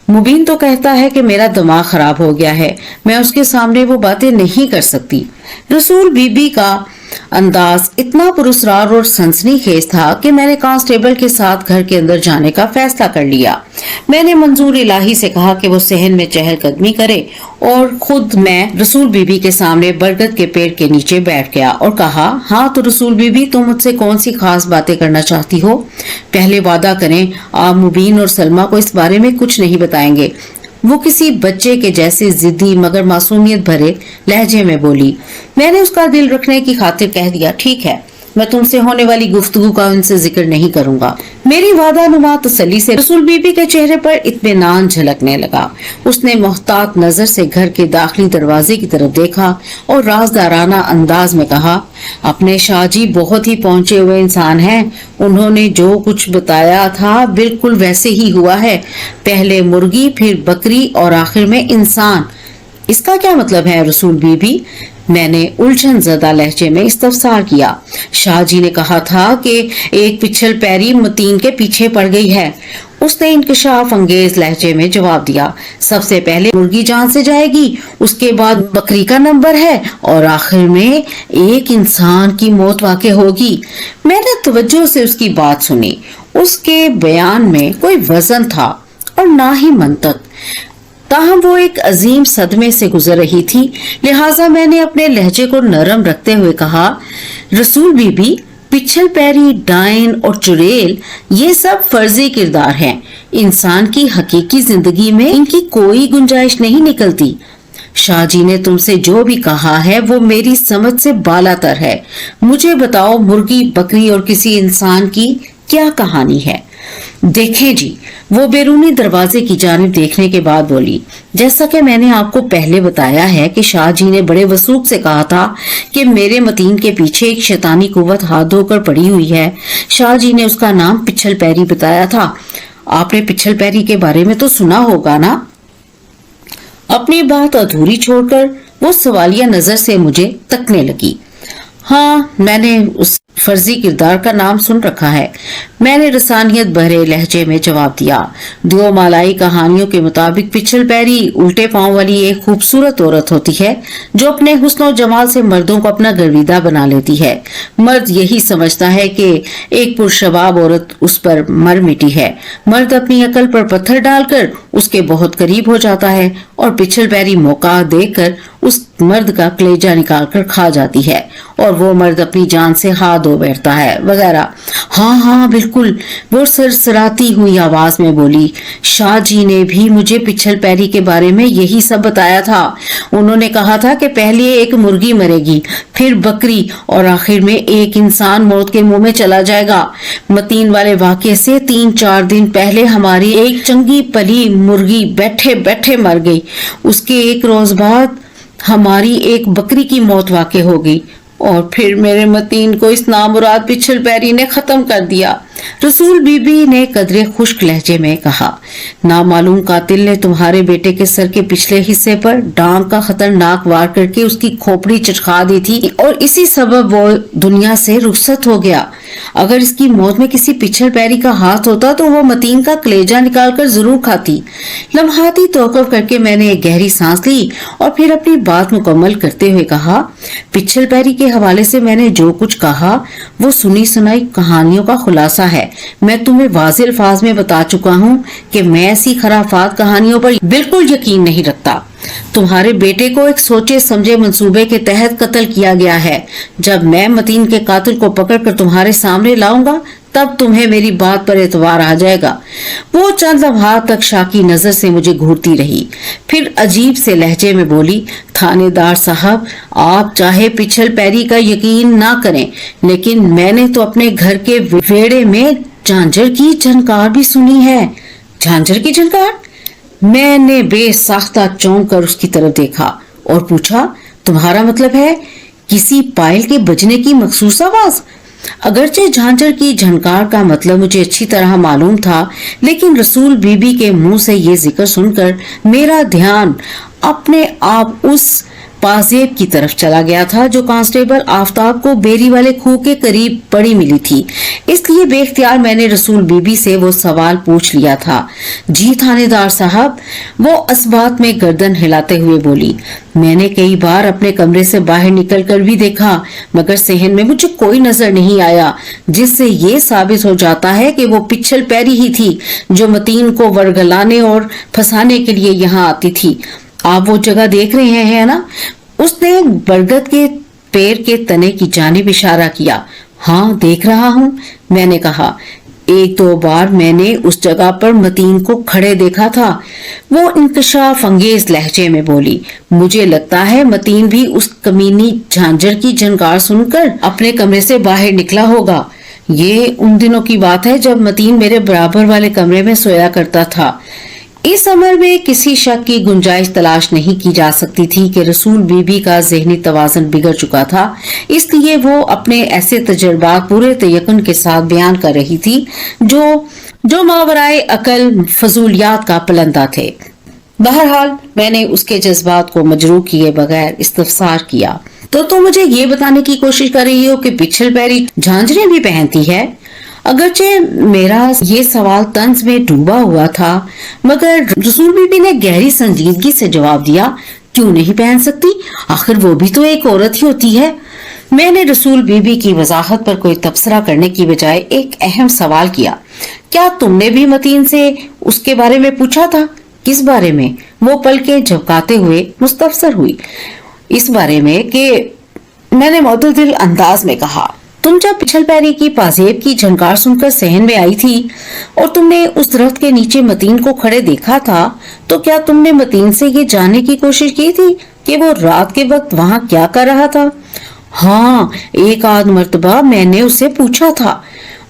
मुबीन तो कहता है कि मेरा दिमाग खराब हो गया है, मैं उसके सामने वो बातें नहीं कर सकती। रसूल बीबी का अंदाज इतना पुरस्कार और सनसनीखेज था कि मैंने कांस्टेबल के साथ घर के अंदर जाने का फैसला कर लिया। मैंने मंजूर इलाही से कहा कि वो सहन में चहलकदमी करे और खुद मैं रसूल बीबी के सामने बरगद के पेड़ के नीचे बैठ गया और कहा, हाँ तो रसूल बीबी, तुम मुझसे कौन सी खास बातें करना चाहती हो? पहले वादा करें आप मुबीन और सलमा को इस बारे में कुछ नहीं बताएंगे। वो किसी बच्चे के जैसे जिद्दी मगर मासूमियत भरे लहजे में बोली। मैंने उसका दिल रखने की खातिर कह दिया, ठीक है, मैं तुमसे होने वाली गुफ्तगू का उनसे जिक्र नहीं करूंगा। मेरी वादानुमा तसल्ली से रसूल बीबी के चेहरे पर इत्मीनान झलकने लगा। उसने मोहतात नजर से घर के दाखिली दरवाजे की तरफ देखा और राजदाराना अंदाज में कहा, अपने शाहजी बहुत ही पहुंचे हुए इंसान हैं। उन्होंने जो कुछ बताया था बिल्कुल वैसे ही हुआ है। पहले मुर्गी, फिर बकरी और आखिर में इंसान। इसका क्या मतलब है रसूल बीबी? मैंने उलझन ज़दा लहजे में इस्तफसार किया। शाहजी ने कहा था कि एक पिछल पैरी मतीन के पीछे पड़ गई है। उसने इंकशाफ अंगेज लहजे में जवाब दिया, सबसे पहले मुर्गी जान से जाएगी, उसके बाद बकरी का नंबर है और आखिर में एक इंसान की मौत वाक़ई होगी। मैंने तवज्जो से उसकी बात सुनी। उसके बयान में कोई वजन था और ना ही मंतक। ताहम वो एक अजीम सदमे से गुजर रही थी, लिहाजा मैंने अपने लहजे को नरम रखते हुए कहा, रसूल बीबी, पिछल पैरी, डायन और चुड़ैल ये सब फर्जी किरदार हैं। इंसान की हकीकी जिंदगी में इनकी कोई गुंजाइश नहीं निकलती। शाहजी ने तुमसे जो भी कहा है वो मेरी समझ से बालातर है। मुझे बताओ, मुर्गी, बकरी और किसी इंसान की क्या कहानी है? देखें जी, वो बैरूनी दरवाजे की जानिब देखने के बाद बोली, जैसा कि मैंने आपको पहले बताया है कि शाहजी ने बड़े वसूख से कहा था कि मेरे मतीन के पीछे एक शैतानी कुव्वत हाथ धोकर पड़ी हुई है। शाहजी ने उसका नाम पिछल पैरी बताया था। आपने पिछल पैरी के बारे में तो सुना होगा ना? अपनी बात अधूरी छोड़कर वो सवालिया नजर से मुझे तकने लगी। हाँ, मैंने उस फर्जी किरदार का नाम सुन रखा है। मैंने रसानियत भरे लहजे में जवाब दिया। दो मालाई कहानियों के मुताबिक पिछल पैरी उल्टे पांव वाली एक खूबसूरत औरत होती है जो अपने हुस्न और जमाल से मर्दों को अपना गर्विदा बना लेती है। मर्द यही समझता है कि एक पुरशबाब औरत उस पर मर मिटी है। मर्द अपनी अकल पर पत्थर डालकर उसके बहुत करीब हो जाता है और पिछल पैरी मौका देकर उस मर्द का कलेजा निकालकर खा जाती है और वो मर्द अपनी जान से हाथ धो बैठता है वगैरह। हाँ हाँ बिल्कुल, वो सरसराती हुई आवाज में बोली। शाह जी ने भी मुझे पिछल पैरी के बारे में यही सब बताया था। उन्होंने कहा था कि पहले एक मुर्गी मरेगी, फिर बकरी और आखिर में एक इंसान मौत के मुंह में चला जाएगा। मतीन वाले वाक़े से 3-4 दिन पहले हमारी एक चंगी पली मुर्गी बैठे बैठे मर गई। उसके एक रोज बाद हमारी एक बकरी की मौत वाक़ हो गई और फिर मेरे मतीन को इस नामुराद पिछल पैरी ने खत्म कर दिया। रसूल बीबी ने कदरे खुश्क लहजे में कहा, नामालूम कातिल ने तुम्हारे बेटे के सर के पिछले हिस्से पर डांग का खतरनाक वार करके उसकी खोपड़ी चटका दी थी और इसी सबब वो दुनिया से रुखसत हो गया। अगर इसकी मौत में किसी पिछल पैरी का हाथ होता तो वो मतीन का कलेजा निकालकर जरूर खाती। लम्हाती तौक़ुफ़ करके मैंने एक गहरी सांस ली और फिर अपनी बात मुकम्मल करते हुए कहा, पिछल पैरी के हवाले से मैंने जो कुछ कहा वो सुनी सुनाई कहानियों का खुलासा है। मैं तुम्हें वाज़ेह अल्फाज में बता चुका हूँ कि मैं ऐसी खराफात कहानियों पर बिल्कुल यकीन नहीं रखता। तुम्हारे बेटे को एक सोचे समझे मंसूबे के तहत कत्ल किया गया है। जब मैं मतीन के कातिल को पकड़कर तुम्हारे सामने लाऊंगा तब तुम्हें मेरी बात पर एतबार आ जाएगा। वो चंद लम्हात तक शाकी नजर से मुझे घूरती रही, फिर अजीब से लहजे में बोली, थानेदार साहब, आप चाहे पिछल पैरी का यकीन ना करें, लेकिन मैंने तो अपने घर के वेड़े में झांझर की झनकार भी सुनी है। झांझर की झनकार? मैंने बेसाख्ता चौंक कर उसकी तरफ देखा और पूछा, तुम्हारा मतलब है किसी पायल के बजने की मखसूस आवाज? अगरचे झांझर की झनकार का मतलब मुझे अच्छी तरह मालूम था, लेकिन रसूल बीबी के मुंह से ये जिक्र सुनकर मेरा ध्यान अपने आप उस पाजेब की तरफ चला गया था जो कांस्टेबल आफताब को बेरी वाले खूह के करीब पड़ी मिली थी। इसलिए बेख्तियार मैंने रसूल बीबी से वो सवाल पूछ लिया था। जी थानेदार साहब, वो असबात में गर्दन हिलाते हुए बोली, मैंने कई बार अपने कमरे से बाहर निकलकर भी देखा, मगर सहन में मुझे कोई नजर नहीं आया, जिससे ये साबित हो जाता है कि वो पिछल पैरी ही थी जो मतीन को वरगलाने और फंसाने के लिए यहाँ आती थी। आप वो जगह देख रहे हैं ना? उसने बरगद के पेड़ के तने की जानिब इशारा किया। हाँ देख रहा हूँ, मैंने कहा। 1-2 बार मैंने उस जगह पर मतीन को खड़े देखा था। वो इंकशाफ अंगेज लहजे में बोली, मुझे लगता है मतीन भी उस कमीनी झांझर की झनकार सुनकर अपने कमरे से बाहर निकला होगा। ये उन दिनों की बात है जब मतीन मेरे बराबर वाले कमरे में सोया करता था। इस अमर में किसी शक की गुंजाइश तलाश नहीं की जा सकती थी कि रसूल बीबी का ज़हनी तवाज़ुन बिगड़ चुका था, इसलिए वो अपने ऐसे तजुर्बात पूरे तयकीन के साथ बयान कर रही थी जो मावराए अकल फजूलियात का पलंदा थे। बहरहाल मैंने उसके जज्बात को मजरूह किए बगैर इस्तफसार किया, तो मुझे ये बताने की कोशिश कर रही हो कि पिछल पैरी झांझरें भी पहनती है? अगरचे मेरा ये सवाल तंज में डूबा हुआ था, मगर रसूल बीबी ने गहरी संजीदगी से जवाब दिया, क्यों नहीं पहन सकती? आखिर वो भी तो एक औरत ही होती है। मैंने रसूल बीबी की वजाहत पर कोई तबसरा करने की बजाय एक अहम सवाल किया, क्या तुमने भी मतीन से उसके बारे में पूछा था? किस बारे में? वो पलकें झपकाते हुए मुस्तफसर हुई। इस बारे में कि मैंने मुतदिल अंदाज में कहा, तुम जब पिछल पैरी की पाजेब की झनकार सुनकर सहन में आई थी और तुमने उस दरख्त के नीचे मतीन को खड़े देखा था, तो क्या तुमने मतीन से ये जानने की कोशिश की थी कि वो रात के वक्त वहाँ क्या कर रहा था? हाँ, 1-8 मर्तबा मैंने उससे पूछा था।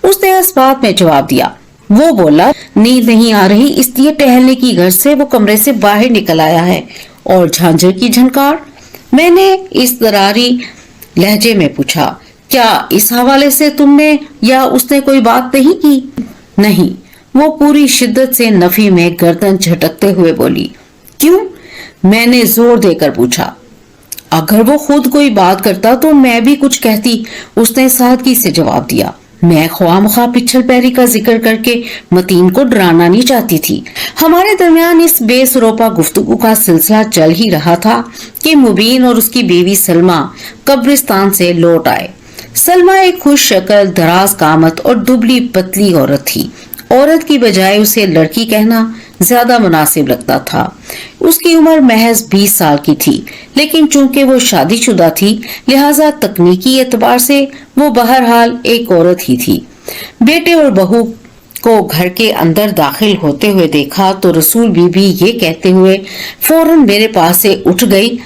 उसने इस बात में जवाब दिया। वो बोला, नींद नहीं आ रही इसलिए टहलने की गर्ज से वो कमरे से बाहर निकल आया है। और झांझर की झनकार? मैंने इस दरारी लहजे में पूछा, क्या इस हवाले से तुमने या उसने कोई बात नहीं की? नहीं, वो पूरी शिद्दत से नफी में गर्दन झटकते हुए बोली। क्यों? मैंने जोर देकर पूछा। अगर वो खुद कोई बात करता तो मैं भी कुछ कहती, उसने सादगी से जवाब दिया। मैं ख्वामख्वाह पिछल पैरी का जिक्र करके मतीन को डराना नहीं चाहती थी। हमारे दरमियान इस बेसरोपा गुफ्तगू का सिलसिला चल ही रहा था कि मुबीन और उसकी बीवी सलमा कब्रिस्तान से लौट आए। सलमा एक खुश शक्ल, दराज कामत और दुबली पतली औरत थी। औरत की बजाय उसे लड़की कहना ज्यादा मुनासिब लगता था। उसकी उम्र महज 20 साल की थी, लेकिन चूंकि वो शादीशुदा थी लिहाजा तकनीकी एतबार से वो बहरहाल एक औरत ही थी। बेटे और बहू को घर के अंदर दाखिल होते हुए देखा तो रसूल बीबी ये कहते हुए फौरन मेरे पास से उठ गई,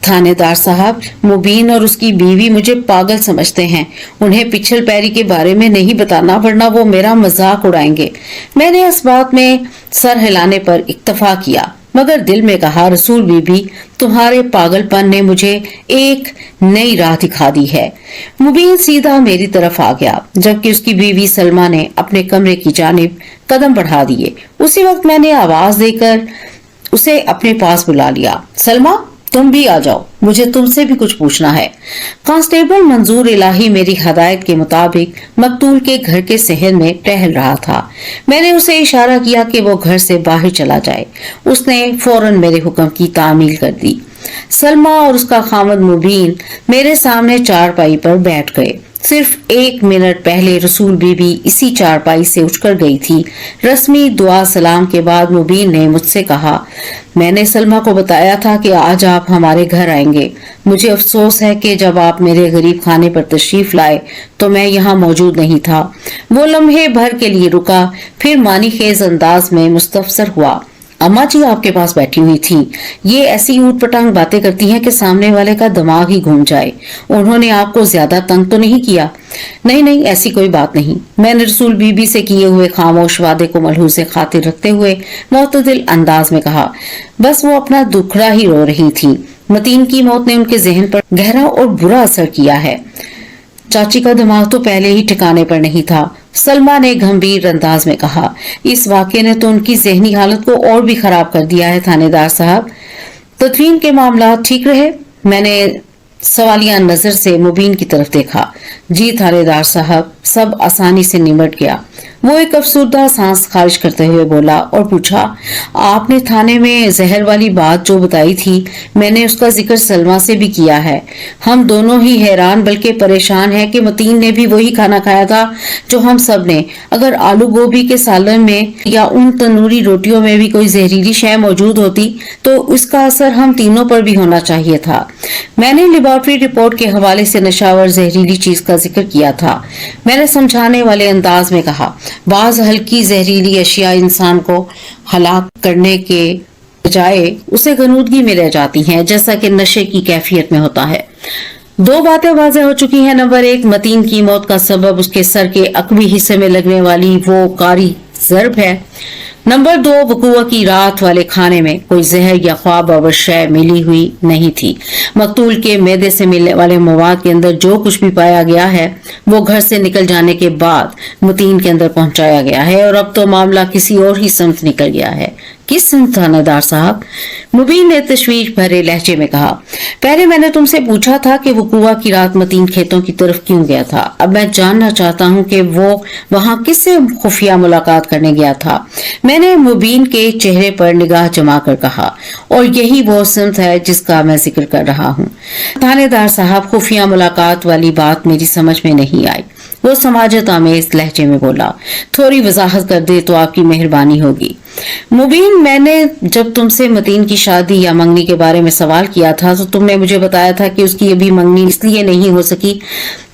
थानेदार साहब, मुबीन और उसकी बीवी मुझे पागल समझते हैं। उन्हें पिछल पैरी के बारे में नहीं बताना वरना वो मेरा मजाक उड़ाएंगे। मैंने इस बात में सर हिलाने पर इक्तफा किया, मगर दिल में कहा, रसूल बीबी, तुम्हारे पागलपन ने मुझे एक नई राह दिखा दी है। मुबीन सीधा मेरी तरफ आ गया, जबकि उसकी बीवी सलमा ने अपने कमरे की जानिब कदम बढ़ा दिए। उसी वक्त मैंने आवाज देकर उसे अपने पास बुला लिया। सलमा, तुम भी आ जाओ, मुझे तुमसे भी कुछ पूछना है। कांस्टेबल मंजूर इलाही मेरी हदायत के मुताबिक मकतूल के घर के सहन में टहल रहा था। मैंने उसे इशारा किया कि वो घर से बाहर चला जाए। उसने फौरन मेरे हुक्म की तामील कर दी। सलमा और उसका खामद मुबीन मेरे सामने चारपाई पर बैठ गए। सिर्फ 1 मिनट पहले रसूल बीबी इसी चारपाई से उठकर गई थी। रस्मी दुआ सलाम के बाद मुबीन ने मुझसे कहा, मैंने सलमा को बताया था कि आज आप हमारे घर आएंगे। मुझे अफसोस है कि जब आप मेरे गरीब खाने पर तशरीफ लाए तो मैं यहाँ मौजूद नहीं था। वो लम्हे भर के लिए रुका, फिर मानी खेज अंदाज में मुस्तफसर हुआ। अम्मा जी आपके पास बैठी हुई थी। ये ऐसी ऊट पटांग बातें करती हैं कि सामने वाले का दिमाग ही घूम जाए। उन्होंने आपको ज्यादा तंग तो नहीं किया? नहीं नहीं, ऐसी कोई बात नहीं। मैंने रसूल बीबी से किए हुए खामोश वादे को मलहूज़े खातिर रखते हुए मुतदिल अंदाज में कहा, बस वो अपना दुखड़ा ही रो रही थी। मतीन की मौत ने उनके जहन पर गहरा और बुरा असर किया है। चाची का दिमाग तो पहले ही ठिकाने पर नहीं था, सलमा ने गंभीर अंदाज में कहा। इस वाक़े ने तो उनकी जहनी हालत को और भी खराब कर दिया है थानेदार साहब। तदफीन के मामला ठीक रहे? मैंने सवालिया नजर से मुबीन की तरफ देखा। जी थानेदार साहब, सब आसानी से निमट गया। वो एक अफसुर्दा सांस खारिज करते हुए बोला और पूछा, आपने थाने में जहर वाली बात जो बताई थी, मैंने उसका जिक्र सलमा से भी किया है। हम दोनों ही हैरान बल्कि परेशान हैं कि मतीन ने भी वही खाना खाया था जो हम सब ने। अगर आलू गोभी के सालन में या उन तंदूरी रोटियों में भी कोई जहरीली शय मौजूद होती तो उसका असर हम तीनों पर भी होना चाहिए था। मैंने लेबोरेटरी रिपोर्ट के हवाले से नशावर जहरीली चीज का जिक्र किया था। मैंने समझाने वाले अंदाज में कहा, बाज हल्की जहरीली अशिया इंसान को हलाक करने के बजाय उसे गनूदगी में रह जाती हैं, जैसा कि नशे की कैफियत में होता है। 2 बातें वाज़ेह हो चुकी हैं। नंबर 1, मतीन की मौत का सबब उसके सर के अकबी हिस्से में लगने वाली वो कारी ज़रब है। नंबर 2, वकूआ की रात वाले खाने में कोई जहर या ख्वाब और शय मिली हुई नहीं थी। मकतूल के मैदे से मिलने वाले मवाद के अंदर जो कुछ भी पाया गया है वो घर से निकल जाने के बाद मतीन के अंदर पहुंचाया गया है और अब तो मामला किसी और ही समत निकल गया है। किस समत थानेदार साहब? मुबीन ने तशवीश भरे लहजे में कहा, पहले मैंने तुमसे पूछा था कि वकूआ की रात मतीन खेतों की तरफ क्यों गया था। अब मैं जानना चाहता हूं कि वो वहां किससे खुफिया मुलाकात करने गया था। मैंने मुबीन के चेहरे पर निगाह जमा कर कहा, और यही वो सिमत है जिसका मैं जिक्र कर रहा हूँ। थानेदार साहब, खुफिया मुलाकात वाली बात मेरी समझ में नहीं आई। वो समाजत आमेज लहजे में बोला, थोड़ी वजाहत कर दे तो आपकी मेहरबानी होगी। मुबीन, मैंने जब तुमसे मतीन की शादी या मंगनी के बारे में सवाल किया था तो तुमने मुझे बताया था कि उसकी अभी मंगनी इसलिए नहीं हो सकी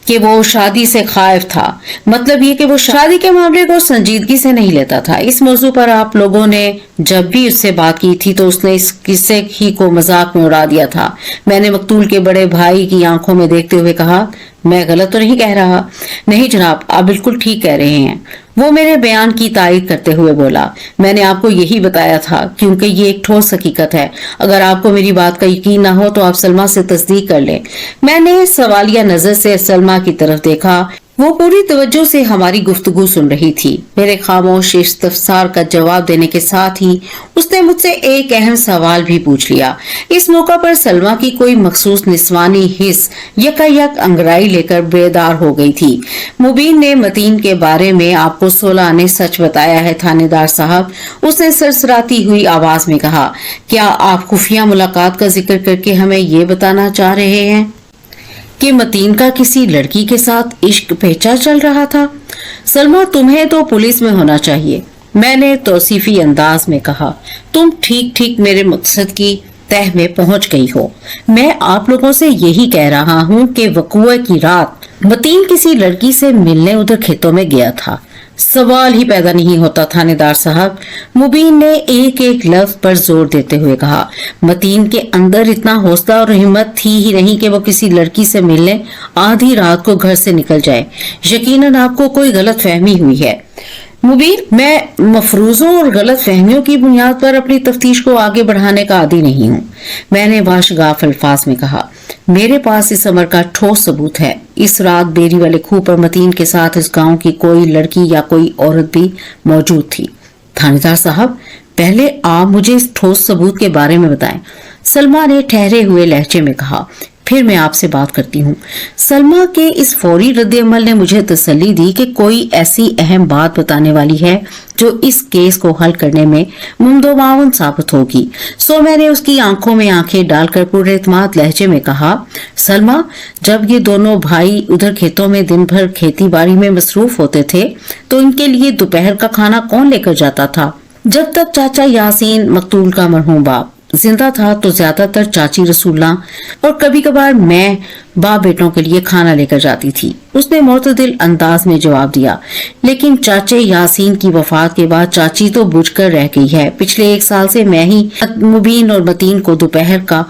कि वो शादी से खाइफ था। मतलब ये कि वो शादी के मामले को संजीदगी से नहीं लेता था। इस मौजू पर आप लोगों ने जब भी उससे बात की थी तो उसने इस किस्से ही को मजाक में उड़ा दिया था। मैंने मकतूल के बड़े भाई की आंखों में देखते हुए कहा, मैं गलत तो नहीं कह रहा? नहीं जनाब, आप बिल्कुल ठीक कह रहे हैं। वो मेरे बयान की तायीद करते हुए बोला, मैंने आपको यही बताया था क्योंकि ये एक ठोस हकीकत है। अगर आपको मेरी बात का यकीन ना हो तो आप सलमा से तस्दीक कर लें। मैंने सवालिया नजर से सलमा की तरफ देखा। वो पूरी तवज्जो से हमारी गुफ्तगू सुन रही थी। मेरे खामोश इस्तफसार का जवाब देने के साथ ही उसने मुझसे एक अहम सवाल भी पूछ लिया। इस मौका पर सलमा की कोई मखसूस निस्वानी हिस्स यकायक अंगड़ाई लेकर बेदार हो गई थी। मुबीन ने मतीन के बारे में आपको 16 आने सच बताया है थानेदार साहब, उसने सरसराती हुई आवाज में कहा। क्या आप खुफिया मुलाकात का जिक्र करके हमें ये बताना चाह रहे हैं कि मतीन का किसी लड़की के साथ इश्क पेचा चल रहा था? सलमा, तुम्हें तो पुलिस में होना चाहिए, मैंने तौसीफी अंदाज में कहा। तुम ठीक ठीक मेरे मकसद की तह में पहुंच गई हो। मैं आप लोगों से यही कह रहा हूं कि वकूए की रात मतीन किसी लड़की से मिलने उधर खेतों में गया था। सवाल ही पैदा नहीं होता थानेदार साहब, मुबीन ने एक एक लफ्ज पर जोर देते हुए कहा। मतीन के अंदर इतना हौसला और हिम्मत थी ही नहीं कि वो किसी लड़की से मिलने आधी रात को घर से निकल जाए। यकीनन आपको कोई गलत फहमी हुई है। मुबीन, मैं मफरूजों और गलत फहमियों की बुनियाद पर अपनी तफ्तीश को आगे बढ़ाने का आदी नहीं हूँ, मैंने वाशगाफ अल्फाज में कहा। मेरे पास इस अमर का ठोस सबूत है। इस रात बेरी वाले खूह पर मतीन के साथ इस गांव की कोई लड़की या कोई औरत भी मौजूद थी। थानेदार साहब, पहले आप मुझे इस ठोस सबूत के बारे में बताएं, सलमा ने ठहरे हुए लहजे में कहा। फिर मैं आपसे बात करती हूँ। सलमा के इस फौरी रद्द-ए-अमल ने मुझे तसल्ली दी कि कोई ऐसी अहम बात बताने वाली है जो इस केस को हल करने में मुमदो-मावन साबित होगी। सो मैंने उसकी आंखों में आंखें डालकर पूरे एतमाद लहजे में कहा, सलमा, जब ये दोनों भाई उधर खेतों में दिन भर खेती बाड़ी में मसरूफ होते थे तो इनके लिए दोपहर का खाना कौन लेकर जाता था? जब तक चाचा यासीन, मकतूल का मरहूम बाप, जिंदा था तो ज्यादातर चाची रसूला और कभी कभार मैं बाप बेटों के लिए खाना लेकर जाती थी, उसने मुतदिल अंदाज में जवाब दिया। लेकिन चाचे यासीन की वफात के बाद चाची तो बुझकर रह गई है। पिछले 1 साल से मैं ही मुबीन और मतीन को दोपहर का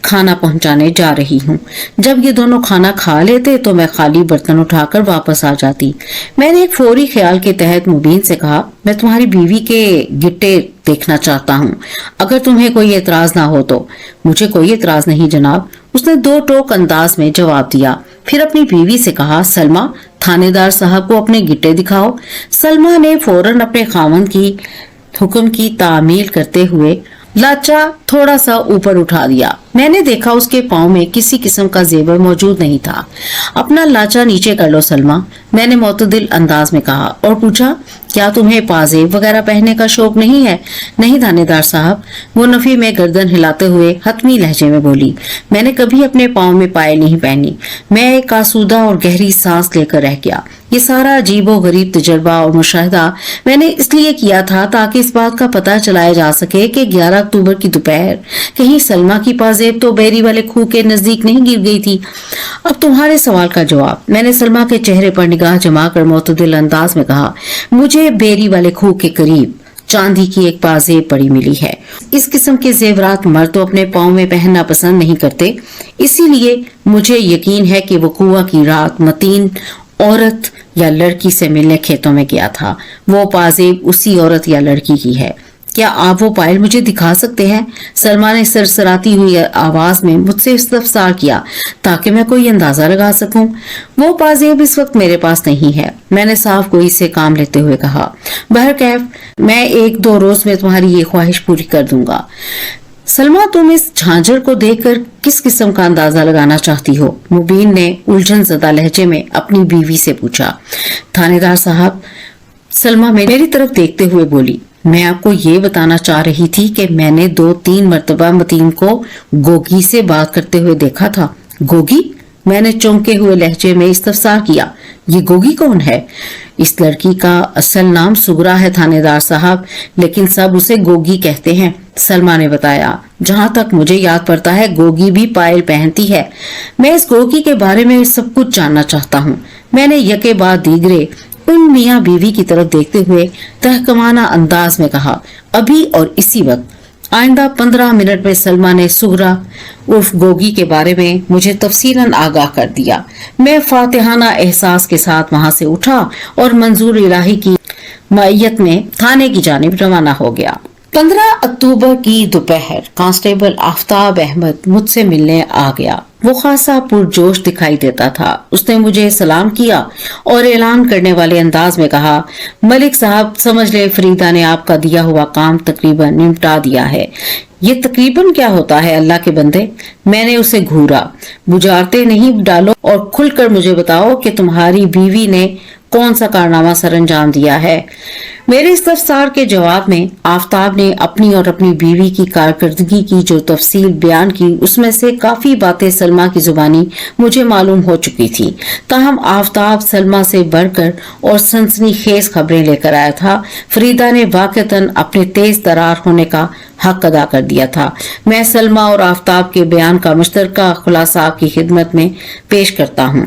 खाना पहुंचाने जा रही हूँ। जब ये दोनों खाना खा लेते तो मैं खाली बर्तन उठाकर वापस आ जाती। मैंने एक फौरी ख्याल के तहत मुबीन से कहा, मैं तुम्हारी बीवी के गिट्टे देखना चाहता हूँ, अगर तुम्हें कोई एतराज ना हो तो। मुझे कोई एतराज नहीं जनाब, उसने 2 टोक अंदाज में जवाब दिया। फिर अपनी बीवी से कहा, सलमा, थानेदार साहब को अपने गिट्टे दिखाओ। सलमा ने फौरन अपने खामन की हुक्म की तामील करते हुए लाचा थोड़ा सा ऊपर उठा दिया। मैंने देखा उसके पाँव में किसी किस्म का जेवर मौजूद नहीं था। अपना लाचा नीचे कर लो सलमा, मैंने मुतदिल अंदाज में कहा और पूछा, क्या तुम्हें पाजेब वगैरह पहनने का शौक नहीं है? नहीं थानेदार साहब, वो नफी में गर्दन हिलाते हुए हतमी लहजे में बोली। मैंने कभी अपने पाँव में पायल नहीं पहनी। मैं एक आसूदा और गहरी सांस लेकर रह गया। ये सारा अजीबो गरीब तजर्बा और मुशाहिदा मैंने इसलिए किया था ताकि इस बात का पता चलाया जा सके कि 11 अक्टूबर की दोपहर कहीं सलमा की पाजेब तो बेरी वाले खूह के नजदीक नहीं गिर गई थी। अब तुम्हारे सवाल का जवाब, मैंने सलमा के चेहरे पर निगाह जमा कर मुतदिल अंदाज में कहा। मुझे बेरी वाले खूह के करीब चांदी की एक पाजेब पड़ी मिली है। इस किस्म के जेवरात मर्द तो अपने पाँव में पहनना पसंद नहीं करते, इसीलिए मुझे यकीन है कि वकूआ की रात मतीन औरत या लड़की से मिलने खेतों में गया था। वो पाजेब उसी औरत या लड़की की है। क्या आप वो पायल मुझे दिखा सकते हैं? सलमा ने सरसराती हुई आवाज में मुझसे इस्तफसार किया ताकि मैं कोई अंदाजा लगा सकूं। वो पाजेब इस वक्त मेरे पास नहीं है, मैंने साफ गोई से काम लेते हुए कहा। बहरकैफ, मैं 1-2 रोज में तुम्हारी ये ख्वाहिश पूरी कर दूंगा। सलमा, तुम इस झांझर को देखकर किस किस्म का अंदाजा लगाना चाहती हो? मुबीन ने उलझन ज़दा लहजे में अपनी बीवी से पूछा। थानेदार साहब, सलमा मेरी तरफ देखते हुए बोली, मैं आपको ये बताना चाह रही थी कि मैंने 2-3 मर्तबा मतीन को गोगी से बात करते हुए देखा था। गोगी? मैंने चौंके हुए लहजे में इस्तफसार किया। ये गोगी कौन है? इस लड़की का असल नाम सुगरा है थानेदार साहब, लेकिन सब उसे गोगी कहते हैं, सलमा ने बताया। जहां तक मुझे याद पड़ता है गोगी भी पायल पहनती है। मैं इस गोगी के बारे में सब कुछ जानना चाहता हूँ, मैंने यके बाद दीगरे उन मियाँ बीवी की तरफ देखते हुए तहकमाना अंदाज में कहा। अभी और इसी वक्त। आइंदा 15 मिनट में सलमा ने सुगरा उर्फ गोगी के बारे में मुझे तफसीलन आगाह कर दिया। मैं फातिहाना एहसास के साथ वहां से उठा और मंजूर इलाही की मय्यत में थाने की जानिब रवाना हो गया। 15 अक्टूबर की दोपहर कांस्टेबल आफ्ताब अहमद मुझसे मिलने आ गया। वो खासा पुरजोश दिखाई देता था। उसने मुझे सलाम किया और ऐलान करने वाले अंदाज में कहा, मलिक साहब समझ ले फरीदा ने आपका दिया हुआ काम तकरीबन निपटा दिया है। ये तकरीबन क्या होता है अल्लाह के बंदे? मैंने उसे घूरा। बुझारते नहीं डालो और खुलकर मुझे बताओ कि तुम्हारी बीवी ने कौन सा कारनामा सर अंजाम दिया है। मेरे इस्तफसार के जवाब में आफ्ताब ने अपनी और अपनी बीवी की कारकर्दगी की जो तफसील बयान की, उसमें से काफी बातें सलमा की जुबानी मुझे मालूम हो चुकी थी। ताहम आफ्ताब सलमा से बढ़कर और सनसनीखेज खबरें लेकर आया था। फरीदा ने वाकईतन अपने तेज तरार होने का हक अदा कर दिया था। मैं सलमा और आफ्ताब के बयान का मुश्तरका खुलासा आपकी खिदमत में पेश करता हूँ।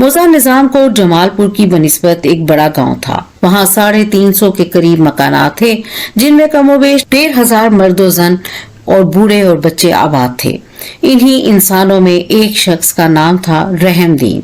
मोजा निजामकोट जमालपुर की बनिस्बत एक बड़ा गांव था। वहाँ 350 के करीब मकानात थे, जिनमें कमोबेश 1,500 मर्दो जन और बूढ़े और बच्चे आबाद थे। इन्हीं इंसानों में एक शख्स का नाम था रहमदीन।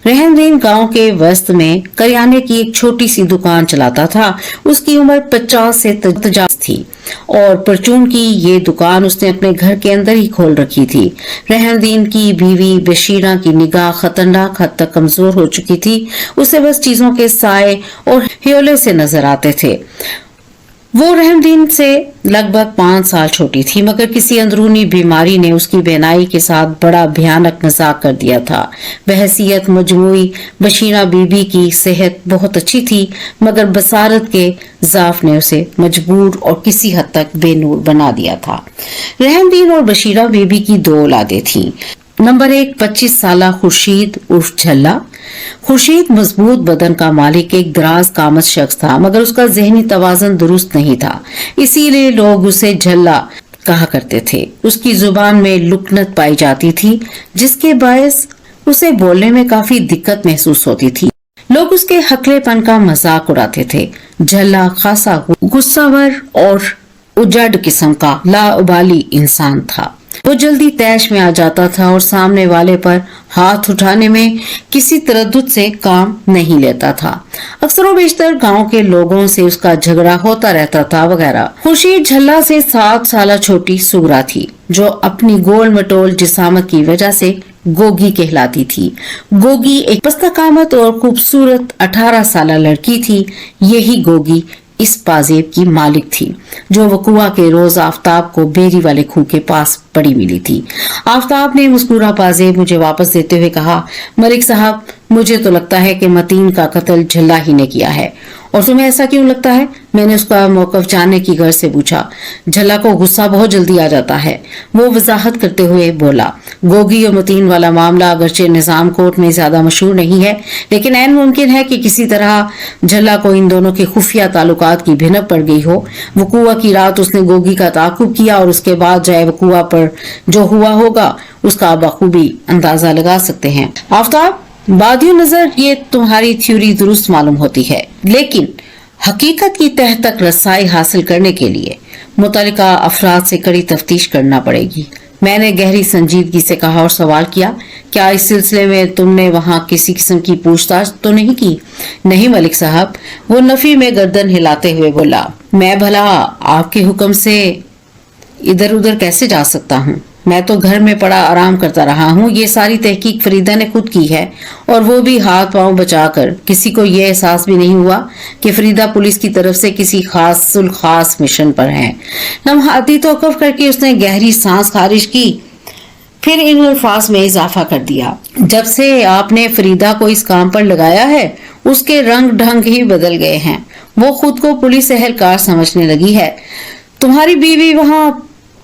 रहमदीन गांव के वस्त में करियाने की एक छोटी सी दुकान चलाता था। उसकी उम्र 50 से 50 थी और परचून की ये दुकान उसने अपने घर के अंदर ही खोल रखी थी। रहमदीन की बीवी बशीरा की निगाह खतरनाक हद तक कमजोर हो चुकी थी। उसे बस चीजों के साए और हियोले से नजर आते थे। वो रहमदीन से लगभग 5 साल छोटी थी, मगर किसी अंदरूनी बीमारी ने उसकी बेनाई के साथ बड़ा भयानक मजाक कर दिया था। बहसीयत मजमूई बशीरा बीबी की सेहत बहुत अच्छी थी, मगर बसारत के ज़ाफ ने उसे मजबूर और किसी हद तक बेनूर बना दिया था। रहमदीन और बशीरा बीबी की 2 औलादें थीं। नंबर 1 25 साला खुर्शीद उर्फ झल्ला। खुर्शीद मजबूत बदन का मालिक एक दराज कामत शख्स था, मगर उसका जहनी तवाजन दुरुस्त नहीं था, इसीलिए लोग उसे झल्ला कहा करते थे। उसकी जुबान में लुकनत पाई जाती थी, जिसके बायस उसे बोलने में काफी दिक्कत महसूस होती थी। लोग उसके हकलेपन का मजाक उड़ाते थे। झल्ला खासा गुस्सावर और उजड़ किस्म का लाउबाली इंसान था। वो जल्दी तैश में आ जाता था और सामने वाले पर हाथ उठाने में किसी तरद्दुद से काम नहीं लेता था। अक्सर बेशतर गांव के लोगों से उसका झगड़ा होता रहता था वगैरह। खुर्शीद झल्ला से 7 साल छोटी सुगरा थी, जो अपनी गोल मटोल जिसामत की वजह से गोगी कहलाती थी। गोगी एक पस्तकामत और खूबसूरत 18 साल लड़की थी। यही गोगी इस पाजेब की मालिक थी, जो वकुआ के रोज आफ्ताब को बेरी वाले खूह के पास पड़ी मिली थी। आफ्ताब ने मुस्कुरा पाजेब मुझे वापस देते हुए कहा, मलिक साहब, मुझे तो लगता है कि मतीन का कत्ल झल्ला ही ने किया है। और तुम्हें ऐसा क्यों लगता है? मैंने उसका मौकफ जानने की गर्ज से पूछा। झल्ला को गुस्सा बहुत जल्दी आ जाता है, वो वजाहत करते हुए बोला। गोगी और मतीन वाला मामला अगरचे निजाम कोर्ट में ज्यादा मशहूर नहीं है, लेकिन ऐन मुमकिन है कि किसी तरह झल्ला को इन दोनों के खुफिया ताल्लुकात की भिनक पड़ गई हो। वकुआ की रात उसने गोगी का ताकुब किया और उसके बाद जाए वकुआ पर जो हुआ होगा उसका बखूबी अंदाजा लगा सकते हैं। आफ्ताब, बादियो नजर ये तुम्हारी थ्योरी दुरुस्त मालूम होती है, लेकिन हकीकत की तह तक रसाई हासिल करने के लिए मुतल्लिका अफराद से कड़ी तफ्तीश करना पड़ेगी। मैंने गहरी संजीदगी से कहा और सवाल किया, क्या इस सिलसिले में तुमने वहां किसी किस्म की पूछताछ तो नहीं की? नहीं मलिक साहब, वो नफी में गर्दन हिलाते हुए बोला। मैं भला आपके हुक्म से इधर उधर कैसे जा सकता हूँ? मैं तो घर में पड़ा आराम करता रहा हूँ। ये सारी तहकीक फरीदा ने खुद की है, और वो भी हाथ पांव बचाकर। किसी को ये एहसास भी नहीं हुआ कि फरीदा पुलिस की तरफ से किसी खास मिशन पर है। लम्हाती तौक़ुफ़ करके उसने गहरी सांस खारिज की, फिर इन अल्फाज में इजाफा कर दिया, जब से आपने फरीदा को इस काम पर लगाया है उसके रंग ढंग ही बदल गए हैं। वो खुद को पुलिस एहलकार समझने लगी है। तुम्हारी बीवी वहां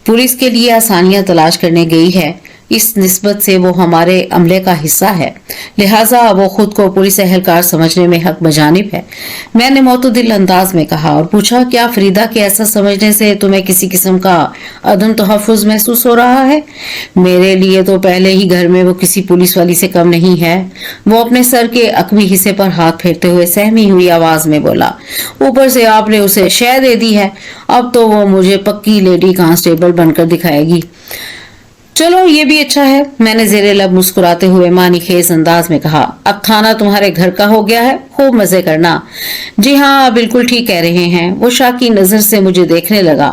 पुलिस के लिए आसानियां तलाश करने गई है, इस निस्बत से वो हमारे अमले का हिस्सा है, लिहाजा वो खुद को पुलिस एहलकार समझने में हक बजानिब है। मैंने मोतदिल अंदाज में कहा और पूछा, क्या फरीदा के ऐसा समझने से तुम्हें किसी किस्म का अदम तहफ़्फ़ुज़ महसूस हो रहा है? मेरे लिए तो पहले ही घर में वो किसी पुलिस वाली से कम नहीं है। वो अपने सर के अकवी हिस्से पर हाथ फेरते हुए सहमी हुई आवाज में बोला। ऊपर से आपने उसे शय दे दी है, अब तो वो मुझे पक्की लेडी कांस्टेबल बनकर दिखाएगी। चलो ये भी अच्छा है, मैंने जेरे लब मुस्कुराते हुए मानी खेज अंदाज में कहा। अब खाना तुम्हारे घर का हो गया है, खूब मजे करना। जी हाँ, बिल्कुल ठीक कह रहे हैं। वो शाकी नजर से मुझे देखने लगा।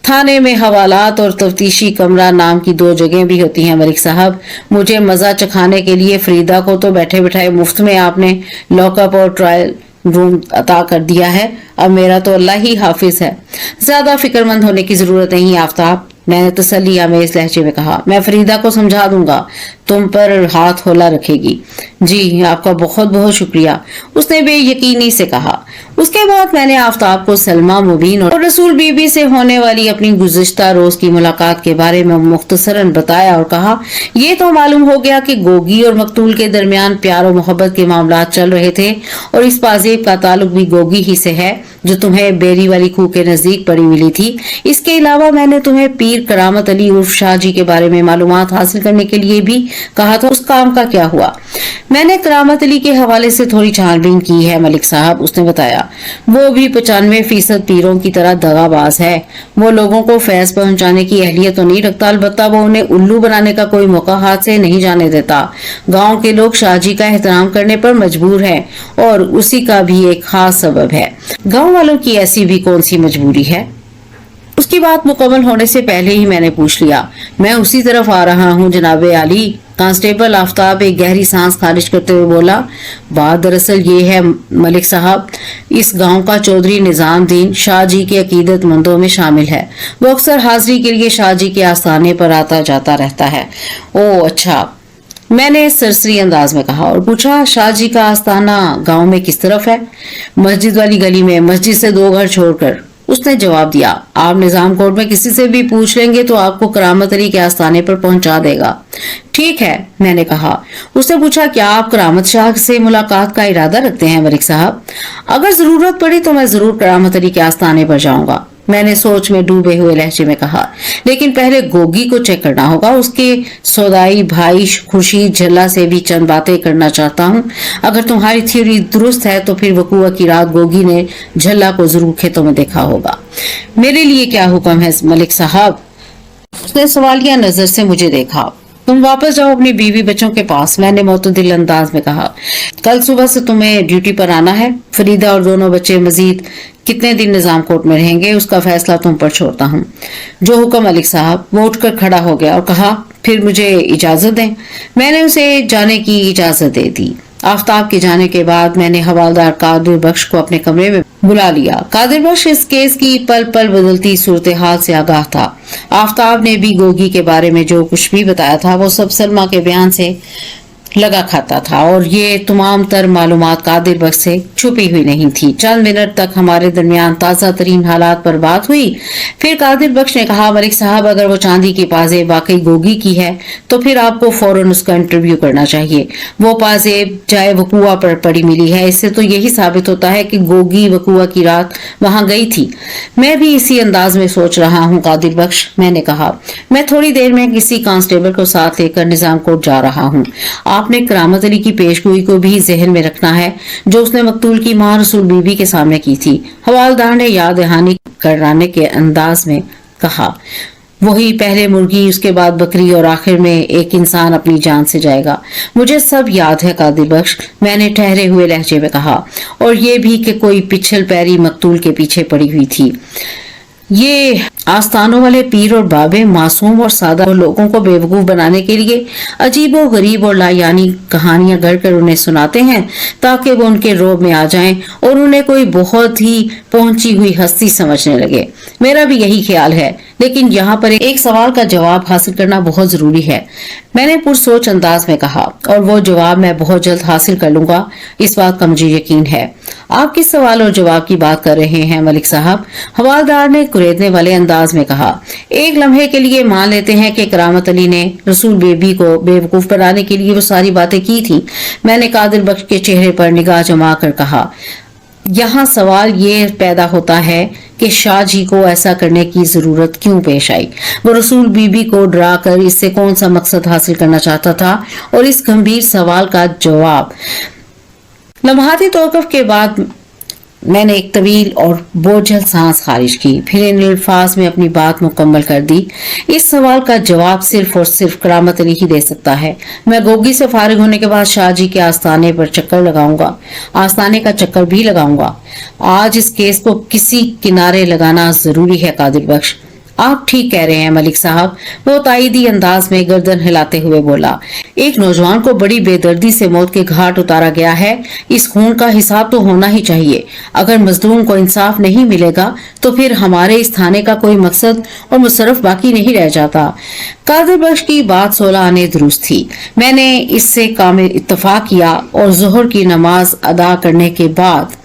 थाने में हवालात और तफ्तीशी कमरा नाम की 2 जगह भी होती हैं मलिक साहब। मुझे मजा चखाने के लिए फरीदा को तो बैठे बिठाए मुफ्त में आपने लॉकअप और ट्रायल रूम अता कर दिया है। अब मेरा तो अल्लाह ही हाफिज है। ज्यादा फिक्रमंद होने की जरूरत नहीं आफ्ताब, मैंने तसल्ली में इस लहजे में कहा। मैं फरीदा को समझा दूंगा, तुम पर हाथ होला रखेगी। जी आपका बहुत बहुत शुक्रिया, उसने बेयकीनी से कहा। उसके बाद मैंने आफ्ताब को सलमा मुबीन और रसूल बीबी से होने वाली अपनी गुज़िश्ता रोज की मुलाकात के बारे में मुख्तसरन बताया और कहा, ये तो मालूम हो गया कि गोगी और मकतूल के दरमियान प्यार और मोहब्बत के मामला चल रहे थे और इस पाजेब का ताल्लुक भी गोगी ही से है जो तुम्हें बेरी वाली खूह के नजदीक पड़ी मिली थी। इसके अलावा मैंने तुम्हें पीर करामत अली उर्फ शाह जी के बारे में मालूमात हासिल करने के लिए भी कहा था। उस काम का क्या हुआ? मैंने करामत अली के हवाले से थोड़ी छानबीन की है मलिक साहब, उसने बताया। वो भी 95% पीरों की तरह दगाबाज है। वो लोगों को फैज पहुंचाने की अहलियत तो नहीं रखता, अलबत्ता वो उन्हें उल्लू बनाने का कोई मौका हाथ से नहीं जाने देता। गांव के लोग शाहजी का एहतराम करने पर मजबूर हैं और उसी का भी एक खास सबब है। गांव वालों की ऐसी भी कौन सी मजबूरी है? उसकी बात मुकम्मल होने से पहले ही मैंने पूछ लिया। मैं उसी तरफ आ रहा हूँ जनाबे आली। कांस्टेबल आफ्ताब एक गहरी सांस खारिज करते हुए बोला। बात दरअसल ये है मलिक साहब, इस गांव का चौधरी निजामुद्दीन शाह जी के अकीदतमंदों में शामिल है। वो अक्सर हाजिरी के लिए शाह जी के आस्थाने पर आता जाता रहता है। ओह अच्छा, मैंने सरसरी अंदाज में कहा और पूछा, शाह जी का आस्थाना गांव में किस तरफ है? मस्जिद वाली गली में, मस्जिद से 2 घर छोड़कर, उसने जवाब दिया। आप निजाम कोर्ट में किसी से भी पूछ लेंगे तो आपको करामत अली के आस्थाने पर पहुंचा देगा। ठीक है, मैंने कहा। उसने पूछा, क्या आप करामत शाह से मुलाकात का इरादा रखते हैं मलिक साहब? अगर जरूरत पड़ी तो मैं जरूर करामत अली के आस्थाने पर जाऊंगा, मैंने सोच में डूबे हुए लहजे में कहा। लेकिन पहले गोगी को चेक करना होगा। उसके सौदाई भाई खुर्शीद झल्ला से भी चंद बातें करना चाहता हूँ। अगर तुम्हारी थ्योरी दुरुस्त है तो फिर वकूआ की रात गोगी ने झल्ला को जरूर खेतों में देखा होगा। मेरे लिए क्या हुक्म है मलिक साहब? उसने सवालिया नजर से मुझे देखा। तुम वापस जाओ अपनी बीवी बच्चों के पास, मैंने मोतदिल अंदाज में कहा। कल सुबह से तुम्हें ड्यूटी पर आना है। फरीदा और दोनों बच्चे मजीद कितने दिन निजाम कोर्ट में रहेंगे उसका फैसला तुम पर छोड़ता हूँ। जो हुक्म मलिक साहब। वो उठकर खड़ा हो गया और कहा, फिर मुझे इजाजत दें। मैंने उसे जाने की इजाजत दे दी। आफ्ताब के जाने के बाद मैंने हवालदार कादिर बख्श को अपने कमरे में बुला लिया। कादिर बख्श इस केस की पल पल बदलती सूरत हाल से आगाह था। आफ्ताब ने भी गोगी के बारे में जो कुछ भी बताया था वो सब सलमा के बयान से लगा खाता था और ये तमाम तर मालूमात कादिर बख्श से छुपी हुई नहीं थी। चंद मिनट तक हमारे दरमियान ताज़ा तरीन हालात पर बात हुई। फिर कादिर बख्श ने कहा, मलिक साहब अगर वो चांदी की पाजेब वाकई गोगी की है तो फिर आपको फौरन उसका इंटरव्यू करना चाहिए। वो पाजेब चाहे वकुआ पर पड़ी मिली है, इससे तो यही साबित होता है कि गोगी वकुआ की रात वहां गई थी। मैं भी इसी अंदाज में सोच रहा हूँ कादिर बख्श, मैंने कहा। मैं थोड़ी देर में किसी कांस्टेबल को साथ लेकर निजाम कोर्ट जा रहा हूँ। आपने करामत अली की पेशगोई को भी जहन में रखना है जो उसने मकतूल की मां रसूल बीबी के सामने की थी। हवालदार ने याद दहानी कराने के अंदाज में कहा। वही पहले मुर्गी, उसके बाद बकरी और आखिर में एक इंसान अपनी जान से जाएगा। मुझे सब याद है कादिर बख्श, मैंने ठहरे हुए लहजे में कहा, और ये भी कि कोई पिछल पैरी मकतूल के पीछे पड़ी हुई थी। ये आस्थानों वाले पीर और बाबे मासूम और सादा लोगों को बेवकूफ बनाने के लिए अजीबो गरीब और लायानी कहानियां गढ़कर उन्हें सुनाते हैं ताकि वो उनके रोब में आ जाएं और उन्हें कोई बहुत ही पहुंची हुई हस्ती समझने लगे। मेरा भी यही ख्याल है, लेकिन यहाँ पर एक सवाल का जवाब हासिल करना बहुत जरूरी है, मैंने पुरसोच अंदाज में कहा, और वो जवाब मैं बहुत जल्द हासिल कर लूंगा, इस बात का मुझे यकीन है। आप किस सवाल और जवाब की बात कर रहे हैं मलिक साहब? हवालदार ने कुरेदने वाले अंदाज में कहा। एक लम्हे के लिए मान लेते हैं कि करामत अली ने रसूल बेबी को बेवकूफ बनाने के लिए वो सारी बातें की थी। मैंने कादिर बख्श के चेहरे पर निगाह जमा कर कहा, यहाँ सवाल ये पैदा होता है कि शाह जी को ऐसा करने की जरूरत क्यों पेश आई? वो रसूल बीबी को डरा कर इससे कौन सा मकसद हासिल करना चाहता था? और इस गंभीर सवाल का जवाब लम्हाती तौक़ुफ़ के बाद میں نے ایک طویل اور بوجھل سانس خارج کی، پھر ان الفاظ میں اپنی بات مکمل کر دی۔ اس سوال کا جواب صرف اور صرف کرامت علی ہی دے سکتا ہے۔ میں گوگی سے فارغ ہونے کے بعد شاہ جی کے آستانے پر چکر لگاؤں گا، آستانے کا چکر بھی لگاؤں گا۔ آج اس کیس کو کسی کنارے لگانا ضروری ہے قادر بخش۔ آپ ٹھیک کہہ رہے ہیں ملک صاحب، وہ تائیدی انداز میں گردن ہلاتے ہوئے بولا۔ ایک نوجوان کو بڑی بے دردی سے موت کے گھاٹ اتارا گیا ہے، اس خون کا حساب تو ہونا ہی چاہیے۔ اگر مظلوم کو انصاف نہیں ملے گا تو پھر ہمارے اس تھانے کا کوئی مقصد اور مصرف باقی نہیں رہ جاتا۔ قادر بخش کی بات 16 آنے درست تھی۔ میں نے اس سے کامل اتفاق کیا اور ظہر کی نماز ادا کرنے کے بعد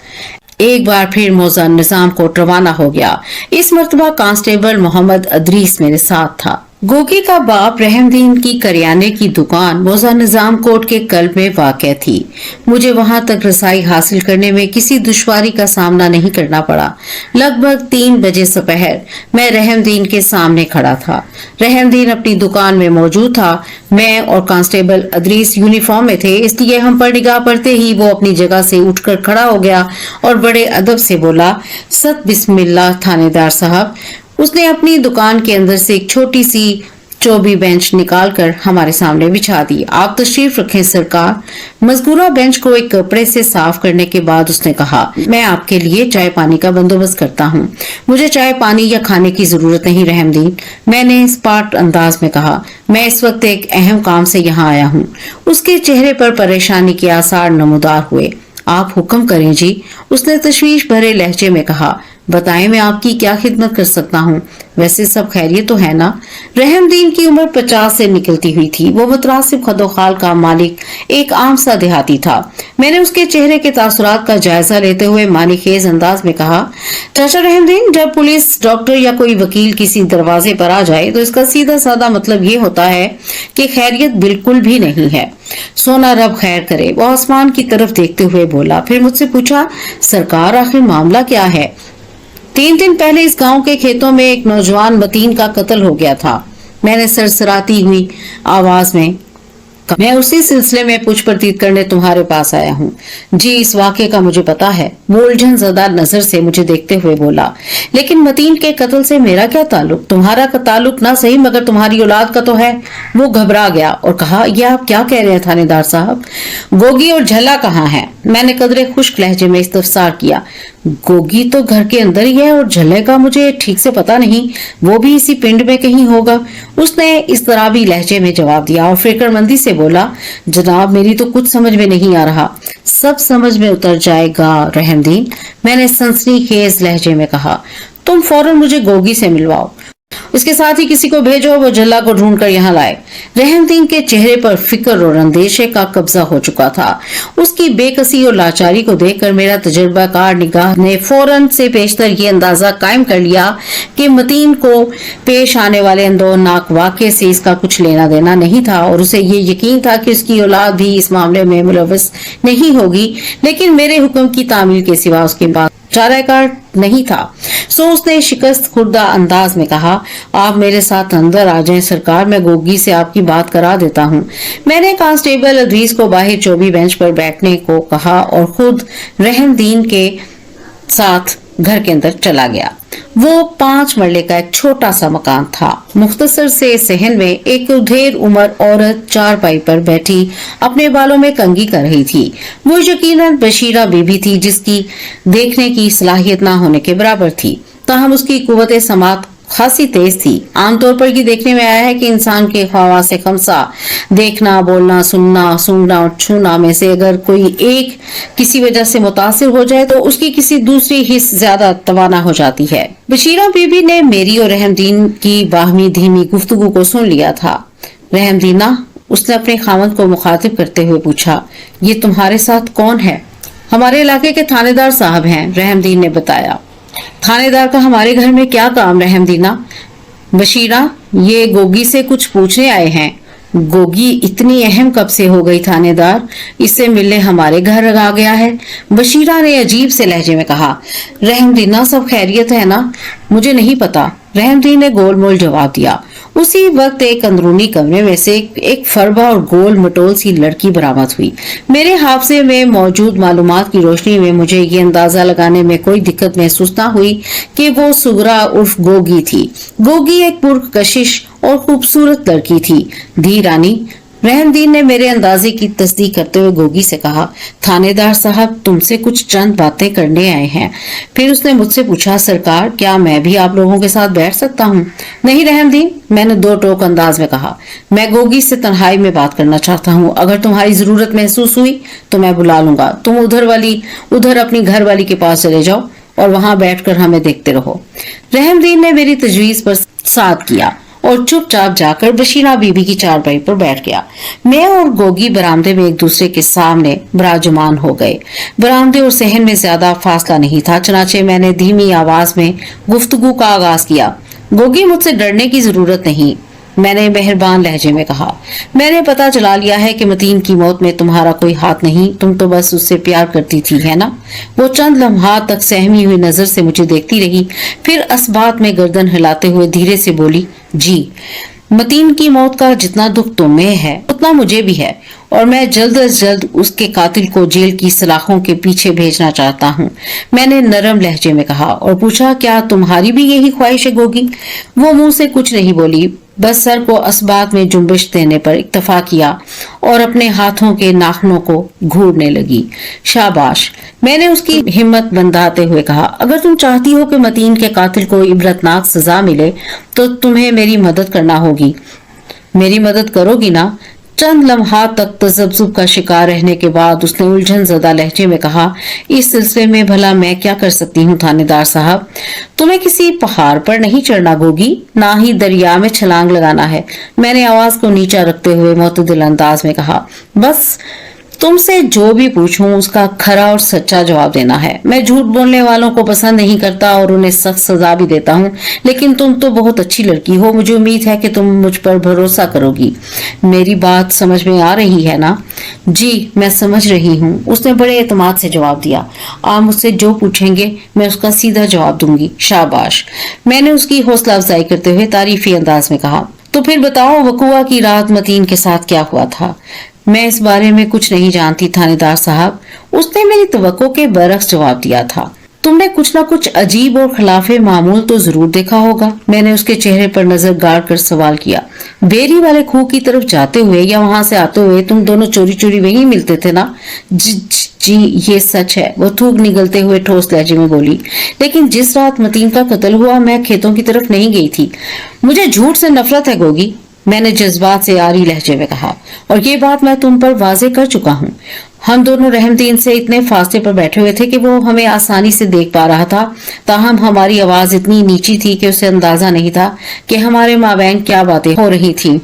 ایک بار پھر موزہ نظام کوٹ روانہ ہو گیا۔ اس مرتبہ کانسٹیبل محمد ادریس میرے ساتھ تھا۔ گوگی کا باپ رحم دین کی کریانے کی دکان موزہ نظام کوٹ کے قلب میں واقع تھی۔ مجھے وہاں تک رسائی حاصل کرنے میں کسی دشواری کا سامنا نہیں کرنا پڑا۔ لگ بھگ 3 بجے دوپہر میں رحم دین کے سامنے کھڑا تھا۔ رحم دین اپنی دکان میں موجود تھا۔ میں اور کانسٹیبل ادریس یونیفارم میں تھے، اس لیے ہم پر نگاہ پڑتے ہی وہ اپنی جگہ سے اٹھ کر کھڑا ہو گیا اور بڑے ادب سے بولا، ست بسم اللہ تھانے دار صاحب۔ اس نے اپنی دکان کے اندر سے ایک چھوٹی سی چوبی بینچ نکال کر ہمارے سامنے بچھا دی۔ آپ تشریف رکھیں سرکار۔ مذکورہ بینچ کو ایک کپڑے سے صاف کرنے کے بعد اس نے کہا، میں آپ کے لیے چائے پانی کا بندوبست کرتا ہوں۔ مجھے چائے پانی یا کھانے کی ضرورت نہیں رحم دین، میں نے اسپاٹ انداز میں کہا۔ میں اس وقت ایک اہم کام سے یہاں آیا ہوں۔ اس کے چہرے پر پریشانی کے آثار نمودار ہوئے۔ آپ حکم کریں جی، اس نے تشویش بھرے لہجے میں کہا۔ بتائیں میں آپ کی کیا خدمت کر سکتا ہوں؟ ویسے سب خیریت تو ہے نا؟ رحم دین کی عمر 50 سے نکلتی ہوئی تھی۔ وہ متناسب خد و خال کا مالک ایک عام سا دیہاتی تھا۔ میں نے اس کے چہرے کے تاثرات کا جائزہ لیتے ہوئے معنی خیز انداز میں کہا، چاچا رحم دین، جب پولیس، ڈاکٹر یا کوئی وکیل کسی دروازے پر آ جائے تو اس کا سیدھا سادہ مطلب یہ ہوتا ہے کہ خیریت بالکل بھی نہیں ہے۔ سونا رب خیر کرے۔ وہ آسمان کی طرف دیکھتے ہوئے بولا، پھر مجھ سے پوچھا، سرکار آخر معاملہ کیا ہے؟ 3 دن پہلے اس گاؤں کے کھیتوں میں ایک نوجوان متین کا قتل ہو گیا تھا۔ میں نے سرسراتی ہوئی آواز میں میں اسی سلسلے میں پوچھ پرتیت کرنے تمہارے پاس آیا ہوں۔ جی اس واقعے کا مجھے پتا ہے، وہ الجھن زدہ نظر سے مجھے دیکھتے ہوئے بولا، لیکن متین کے قتل سے میرا کیا تعلق؟ تمہارا کا تعلق نہ صحیح مگر تمہاری اولاد کا تو ہے۔ وہ گھبرا گیا اور کہا، یہ آپ کیا کہہ رہے ہیں تھانے دار صاحب؟ گوگی اور جھلا کہاں ہے؟ میں نے قدرے خشک لہجے میں استفسار کیا۔ گوگی تو گھر کے اندر ہی ہے اور جھلے کا مجھے ٹھیک سے پتا نہیں، وہ بھی اسی پنڈ میں کہیں ہوگا، اس نے اضطرابی لہجے میں جواب دیا اور فکر مندی سے بولا، جناب میری تو کچھ سمجھ میں نہیں آ رہا۔ سب سمجھ میں اتر جائے گا رحم دین، میں نے سنسنی خیز لہجے میں کہا۔ تم فوراً مجھے گوگی سے ملواؤ، اس کے ساتھ ہی کسی کو بھیجو، وہ جھلا کو ڈھونڈ کر یہاں لائے۔ رحم دین کے چہرے پر فکر اور اندیشے کا قبضہ ہو چکا تھا۔ اس کی بے کسی اور لاچاری کو دیکھ کر میرا تجربہ کار نگاہ نے فوراً سے پیشتر یہ اندازہ قائم کر لیا کہ متین کو پیش آنے والے اندوہناک واقعے سے اس کا کچھ لینا دینا نہیں تھا، اور اسے یہ یقین تھا کہ اس کی اولاد بھی اس معاملے میں ملوث نہیں ہوگی، لیکن میرے حکم کی تعمیل کے سوا اس کے پاس چارہ کار نہیں تھا۔ سو اس نے شکست خوردہ انداز میں کہا، آپ میرے ساتھ اندر آ جائیں سرکار، میں گوگی سے آپ کی بات کرا دیتا ہوں۔ میں نے کانسٹیبل ادریس کو باہر چوبی بینچ پر بیٹھنے کو کہا اور خود رحم دین کے ساتھ گھر کے اندر چلا گیا۔ وہ 5 مرلے کا ایک چھوٹا سا مکان تھا۔ مختصر سے صحن میں ایک ادھیر عمر عورت چارپائی پر بیٹھی اپنے بالوں میں کنگھی کر رہی تھی۔ وہ یقیناً بشیرہ بی بی تھی، جس کی دیکھنے کی صلاحیت نہ ہونے کے برابر تھی، تاہم اس کی قوت سماعت خاصی تیز تھی۔ عام طور پر یہ دیکھنے میں آیا ہے کہ انسان کے حواس خمسہ، دیکھنا، بولنا، سننا، سونگنا اور چھونا میں سے اگر کوئی ایک کسی وجہ سے متاثر ہو جائے تو اس کی کسی دوسری حص زیادہ توانا ہو جاتی ہے۔ بشیرہ بی بی نے میری اور رحم دین کی باہمی دھیمی گفتگو کو سن لیا تھا۔ رحم دینا، اس نے اپنے خاوند کو مخاطب کرتے ہوئے پوچھا، یہ تمہارے ساتھ کون ہے؟ ہمارے علاقے کے تھانے دار صاحب ہیں، رحم دین نے بتایا۔ تھانے دار کا ہمارے گھر میں کیا کام رحم دینا؟ بشیرہ، یہ گوگی سے کچھ پوچھنے آئے ہیں۔ گوگی اتنی اہم کب سے ہو گئی تھانے دار؟ اس سے ملنے ہمارے گھر آ گیا ہے، بشیرہ نے عجیب سے لہجے میں کہا۔ رحم دینا، سب خیریت ہے نا؟ مجھے نہیں پتا، رحم دین نے گول مول جواب دیا۔ उसी वक्त एक अंदरूनी कमरे में से एक फरबा और गोल मटोल सी लड़की बरामद हुई। मेरे हाफजे में मौजूद मालूमात की रोशनी में मुझे ये अंदाजा लगाने में कोई दिक्कत महसूस न हुई कि वो सुगरा उर्फ गोगी थी। गोगी एक पुरकशिश और खूबसूरत लड़की थी। धी रानी, रहमदीन ने मेरे अंदाजे की तस्दीक करते हुए गोगी से कहा, थानेदार साहब तुमसे कुछ चंद बातें करने आए हैं। फिर उसने मुझसे पूछा, सरकार क्या मैं भी आप लोगों के साथ बैठ सकता हूँ? नहीं रहमदीन, मैंने दो टोक अंदाज में कहा, मैं गोगी से तन्हाई में बात करना चाहता हूँ। अगर तुम्हारी जरूरत महसूस हुई तो मैं बुला लूंगा। तुम उधर अपनी घर वाली के पास चले जाओ और वहां बैठकर हमें देखते रहो। रहमदीन ने मेरी तजवीज पर साथ किया और चुपचाप जाकर बशीरा बीबी की चारपाई पर बैठ गया। मैं और गोगी बरामदे में एक दूसरे के सामने बराजुमान हो गए। बरामदे और सहन में ज्यादा फासला नहीं था, चनाचे मैंने धीमी आवाज में गुफ्तगू का आगाज किया। गोगी, मुझसे डरने की जरूरत नहीं, मैंने मेहरबान लहजे में कहा। मैंने पता चला लिया है कि मतीन की मौत में तुम्हारा कोई हाथ नहीं, तुम तो बस उससे प्यार करती थी, है ना? वो चंद लम्हात तक सहमी हुई नजर से मुझे देखती रही, फिर असबात में गर्दन हिलाते हुए धीरे से बोली, जी, मतीन की मौत का जितना दुख तुम्हें है उतना मुझे भी है, और मैं जल्द अज जल्द उसके कातिल को जेल की सलाखों के पीछे भेजना चाहता हूँ। मैंने नरम लहजे में कहा और पूछा, क्या तुम्हारी भी यही ख्वाहिश है गोगी? वो मुंह से कुछ नहीं बोली, बस सर को असबात में जुम्बिश देने पर इक्तफा किया और अपने हाथों के नाखनों को घूरने लगी। शाबाश, मैंने उसकी हिम्मत बंधाते हुए कहा, अगर तुम चाहती हो कि मतीन के कातिल को इबरतनाक सजा मिले तो तुम्हें मेरी मदद करना होगी। मेरी मदद करोगी ना? चंद लम्हात तक तजब्जुब का शिकार रहने के बाद उसने उलझन ज़दा लहजे में कहा, इस सिलसिले में भला मैं क्या कर सकती हूँ थानेदार साहब? तुम्हें किसी पहाड़ पर नहीं चढ़ना गोगी, ना ही दरिया में छलांग लगाना है। मैंने आवाज को नीचा रखते हुए मुतदिल अंदाज में कहा, बस तुमसे जो भी पूछूं उसका खरा और सच्चा जवाब देना है। मैं झूठ बोलने वालों को पसंद नहीं करता और उन्हें सख्त सजा भी देता हूँ, लेकिन तुम तो बहुत अच्छी लड़की हो, मुझे उम्मीद है कि तुम मुझ पर भरोसा करोगी। मेरी बात समझ में आ रही है ना? जी, मैं समझ रही हूँ, उसने बड़े एतमाद से जवाब दिया। आप मुझसे जो पूछेंगे मैं उसका सीधा जवाब दूंगी। शाबाश, मैंने उसकी हौसला अफजाई करते हुए तारीफी अंदाज में कहा। तो फिर बताओ, वकुआ की रात मतीन के साथ क्या हुआ था? मैं इस बारे में कुछ नहीं जानती थानेदार साहब, उसने मेरी तवक्को के बरक्स जवाब दिया था। तुमने कुछ ना कुछ अजीब और खिलाफे मामूल तो जरूर देखा होगा। मैंने उसके चेहरे पर नजर गाड़ कर सवाल किया। बेरी वाले खूह की तरफ जाते हुए या वहां से आते हुए तुम दोनों चोरी चोरी वहीं मिलते थे ना? जी, ये सच है, वो थूक निगलते हुए ठोस लहजे में बोली। लेकिन जिस रात मतीन का कत्ल हुआ मैं खेतों की तरफ नहीं गई थी। मुझे झूठ से नफरत है गोगी, मैंने जज्बात से आरी लहजे में कहा, और ये बात मैं तुम पर वाजे कर चुका हूँ। हम दोनों रहमदीन से इतने फासले पर बैठे हुए थे कि वो हमें आसानी से देख पा रहा था, ताहम हमारी आवाज इतनी नीची थी कि उसे अंदाजा नहीं था कि हमारे माबैन क्या बातें हो रही थी।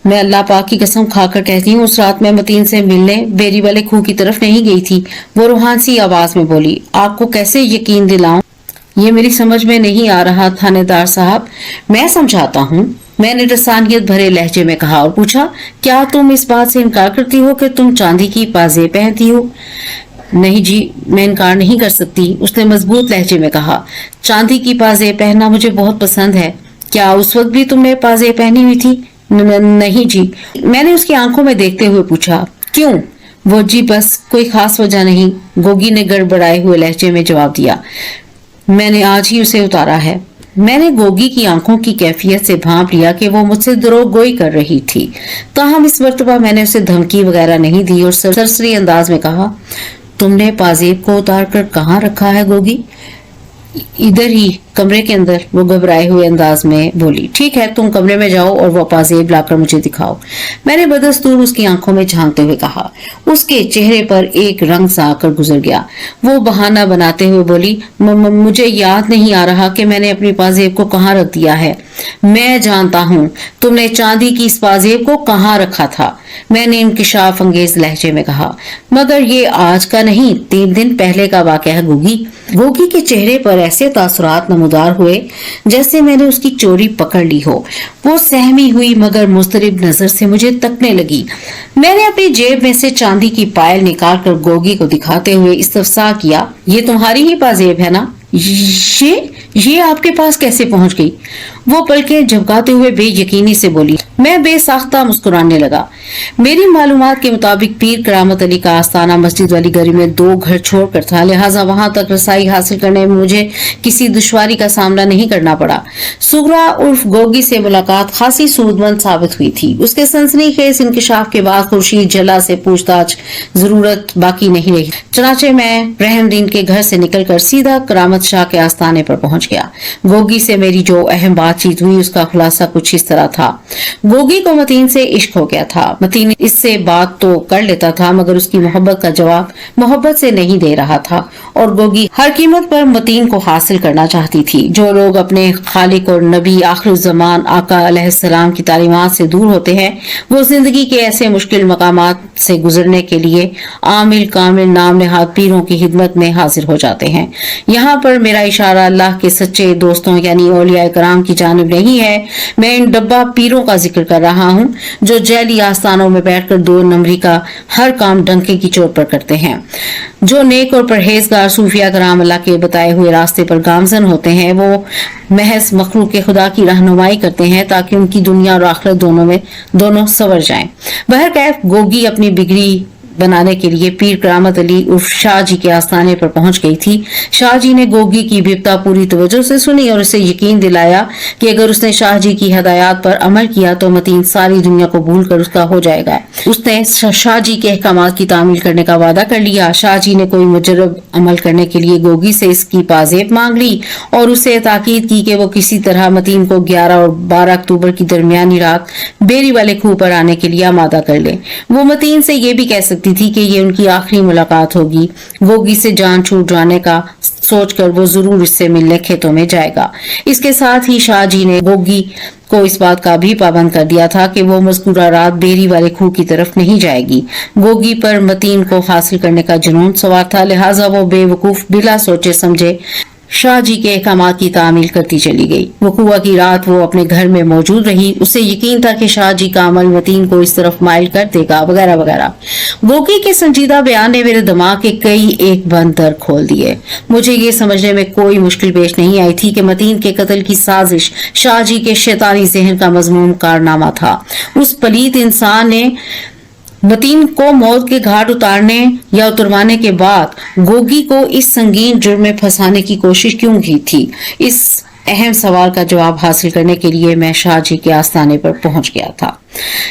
मैं अल्लाह पाक की कसम खाकर कहती हूँ, उस रात मैं मतीन से मिलने बेरी वाले खूह की तरफ नहीं गई थी। वो रूहानी आवाज में बोली। आपको कैसे यकीन दिलाऊं, ये मेरी समझ में नहीं आ रहा थानेदार साहब। मैं समझाता हूँ, मैंने रसानियत भरे लहजे में कहा और पूछा, क्या तुम इस बात से इनकार करती हो कि तुम चांदी की पाजेब पहनती हो? नहीं जी, मैं इनकार नहीं कर सकती, उसने मजबूत लहजे में कहा। चांदी की पाजेब पहनना मुझे बहुत पसंद है। क्या उस वक्त भी तुमने पाजेब पहनी हुई थी? नहीं जी, मैंने उसकी आंखों में देखते हुए पूछा। क्यों? वो जी बस कोई खास वजह नहीं, गोगी ने गड़बड़ाए हुए लहजे में जवाब दिया। मैंने आज ही उसे उतारा है। मैंने गोगी की आंखों की कैफियत से भांप लिया कि वो मुझसे द्रोहगोई कर रही थी। ताहम इस मर्तबा मैंने उसे धमकी वगैरह नहीं दी और सरसरी अंदाज में कहा, तुमने पाजेब को उतार कर कहाँ रखा है गोगी? इधर ही, कमरे के अंदर, वो घबराए हुए अंदाज में बोली। ठीक है, तुम कमरे में जाओ और वो पाजेब लाकर मुझे दिखाओ, मैंने बदस्तूर उसकी आंखों में झांकते हुए कहा। उसके चेहरे पर एक रंग सा आकर गुजर गया। वो बहाना बनाते हुए बोली, मुझे याद नहीं आ रहा कि मैंने अपनी पाजेब को कहाँ रख दिया है। मैं जानता हूँ तुमने चांदी की इस पाजेब को कहाँ रखा था, मैंने इंकिशाफ अंगेज लहजे में कहा। मगर ये आज का नहीं, 3 दिन पहले का वाकया है गोगी। गोगी के चेहरे पर ऐसे तासुरात नमूदार हुए जैसे मैंने उसकी चोरी पकड़ ली हो। वो सहमी हुई मगर मुस्तरिब नजर से मुझे तकने लगी। मैंने अपनी जेब में से चांदी की पायल निकालकर गोगी को दिखाते हुए इस्तफसार किया, ये तुम्हारी ही पाजेब है ना? ये आपके पास कैसे पहुंच गई? वो पलकें झपकाते हुए बेयकीनी से बोली। मैं बेसाख्ता मुस्कुराने लगा। मेरी मालूमात के मुताबिक पीर करामत अली का आस्थाना मस्जिद वाली गली में 2 घर छोड़कर था, लिहाजा वहां तक रसाई हासिल करने में मुझे किसी दुश्वारी का सामना नहीं करना पड़ा। सुगरा उर्फ गोगी से मुलाकात खासी सूदमंद साबित हुई थी। उसके सनसनीखेज इंकशाफ के बाद खुर्शीद जला से पूछताछ जरूरत बाकी नहीं रही। चनाचे मैं रहमदीन के घर से निकलकर सीधा करामत शाह के आस्थाने पर पहुंच गया। गोगी से मेरी जो अहम बातचीत हुई उसका खुलासा कुछ इस तरह था। गोगी को मतीन से इश्क हो गया था। मतीन इससे बात तो कर लेता था मगर उसकी मोहब्बत का जवाब मोहब्बत से नहीं दे रहा था और गोगी हर कीमत पर मतीन को हासिल करना चाहती थी। जो लोग अपने खालिक और नबी आखिरुज़्ज़मान आका अलैहिस्सलाम की तालीमात से दूर होते हैं वो जिंदगी के ऐसे मुश्किल मकामात से गुजरने के लिए आमिल कामिल नाम नेहाद पीरों की खिदमत में हाजिर हो जाते हैं। यहाँ पर मेरा इशारा अल्लाह के सच्चे दोस्तों यानी औलिया कराम की जानिब नहीं है। मैं इन डब्बा पीरों का जिक्र कर रहा हूँ जो जैली आस्थानों में बैठकर 2 नंबरी का हर काम डंके की चोट पर करते हैं। जो नेक और परहेजगार सूफिया कराम अल्लाह के बताए हुए रास्ते पर गामजन होते हैं वो महज मखलूक के खुदा की रहनुमाई करते हैं ताकि उनकी दुनिया और आखिरत दोनों संवर जाएं। बहरकैफ गोगी अपनी बिगड़ी बनाने के लिए पीर करामत अली उर्फ शाह जी के आस्थाने पर पहुंच गई थी। शाह जी ने गोगी की विपता पूरी तवज्जो से सुनी और उसे यकीन दिलाया कि अगर उसने शाह जी की हदायत पर अमल किया तो मतीन सारी दुनिया को भूल कर उसका हो जाएगा। उसने शाह जी के अहकामात की तामील करने का वादा कर लिया। शाह जी ने कोई मुजरब अमल करने के लिए गोगी से इसकी पाजेब मांग ली और उससे ताकीद की कि वो किसी तरह मतीन को 11 और 12 अक्टूबर की दरमियानी रात बेरी वाले खूह पर आने के लिए आमादा कर ले। वो मतीन से ये भी कह सकती थी कि ये उनकी आखिरी मुलाकात होगी। गोगी से जान छूट जाने का सोचकर वो जरूर इससे मिलने खेतों में जाएगा। इसके साथ ही शाह जी ने गोगी को इस बात का भी पाबंद कर दिया था कि वो मज़कूरा रात बेरी वाले खूह की तरफ नहीं जाएगी। गोगी पर मतीन को हासिल करने का जुनून सवार था, लिहाजा वो बेवकूफ बिला सोचे समझे शाह जी के अहकामात की तामील करती चली गई। वकूआ की रात वो अपने घर में मौजूद रही। उसे यकीन था कि शाह जी का अमल मतीन को इस तरफ माइल कर देगा वगैरह वगैरह। गोगी के संजीदा बयान ने मेरे दिमाग के कई एक बंद दर खोल दिए। मुझे ये समझने में कोई मुश्किल पेश नहीं आई थी कि मतीन के कत्ल की साजिश शाह जी के शैतानी जहन का मजमूम कारनामा था। उस पलीत इंसान ने मतीन को मौत के घाट उतारने या उतरवाने के बाद गोगी को इस संगीन जुर्म में फंसाने की कोशिश क्यों की थी? इस अहम सवाल का जवाब हासिल करने के लिए मैं शाह जी के आस्थाने पर पहुंच गया था।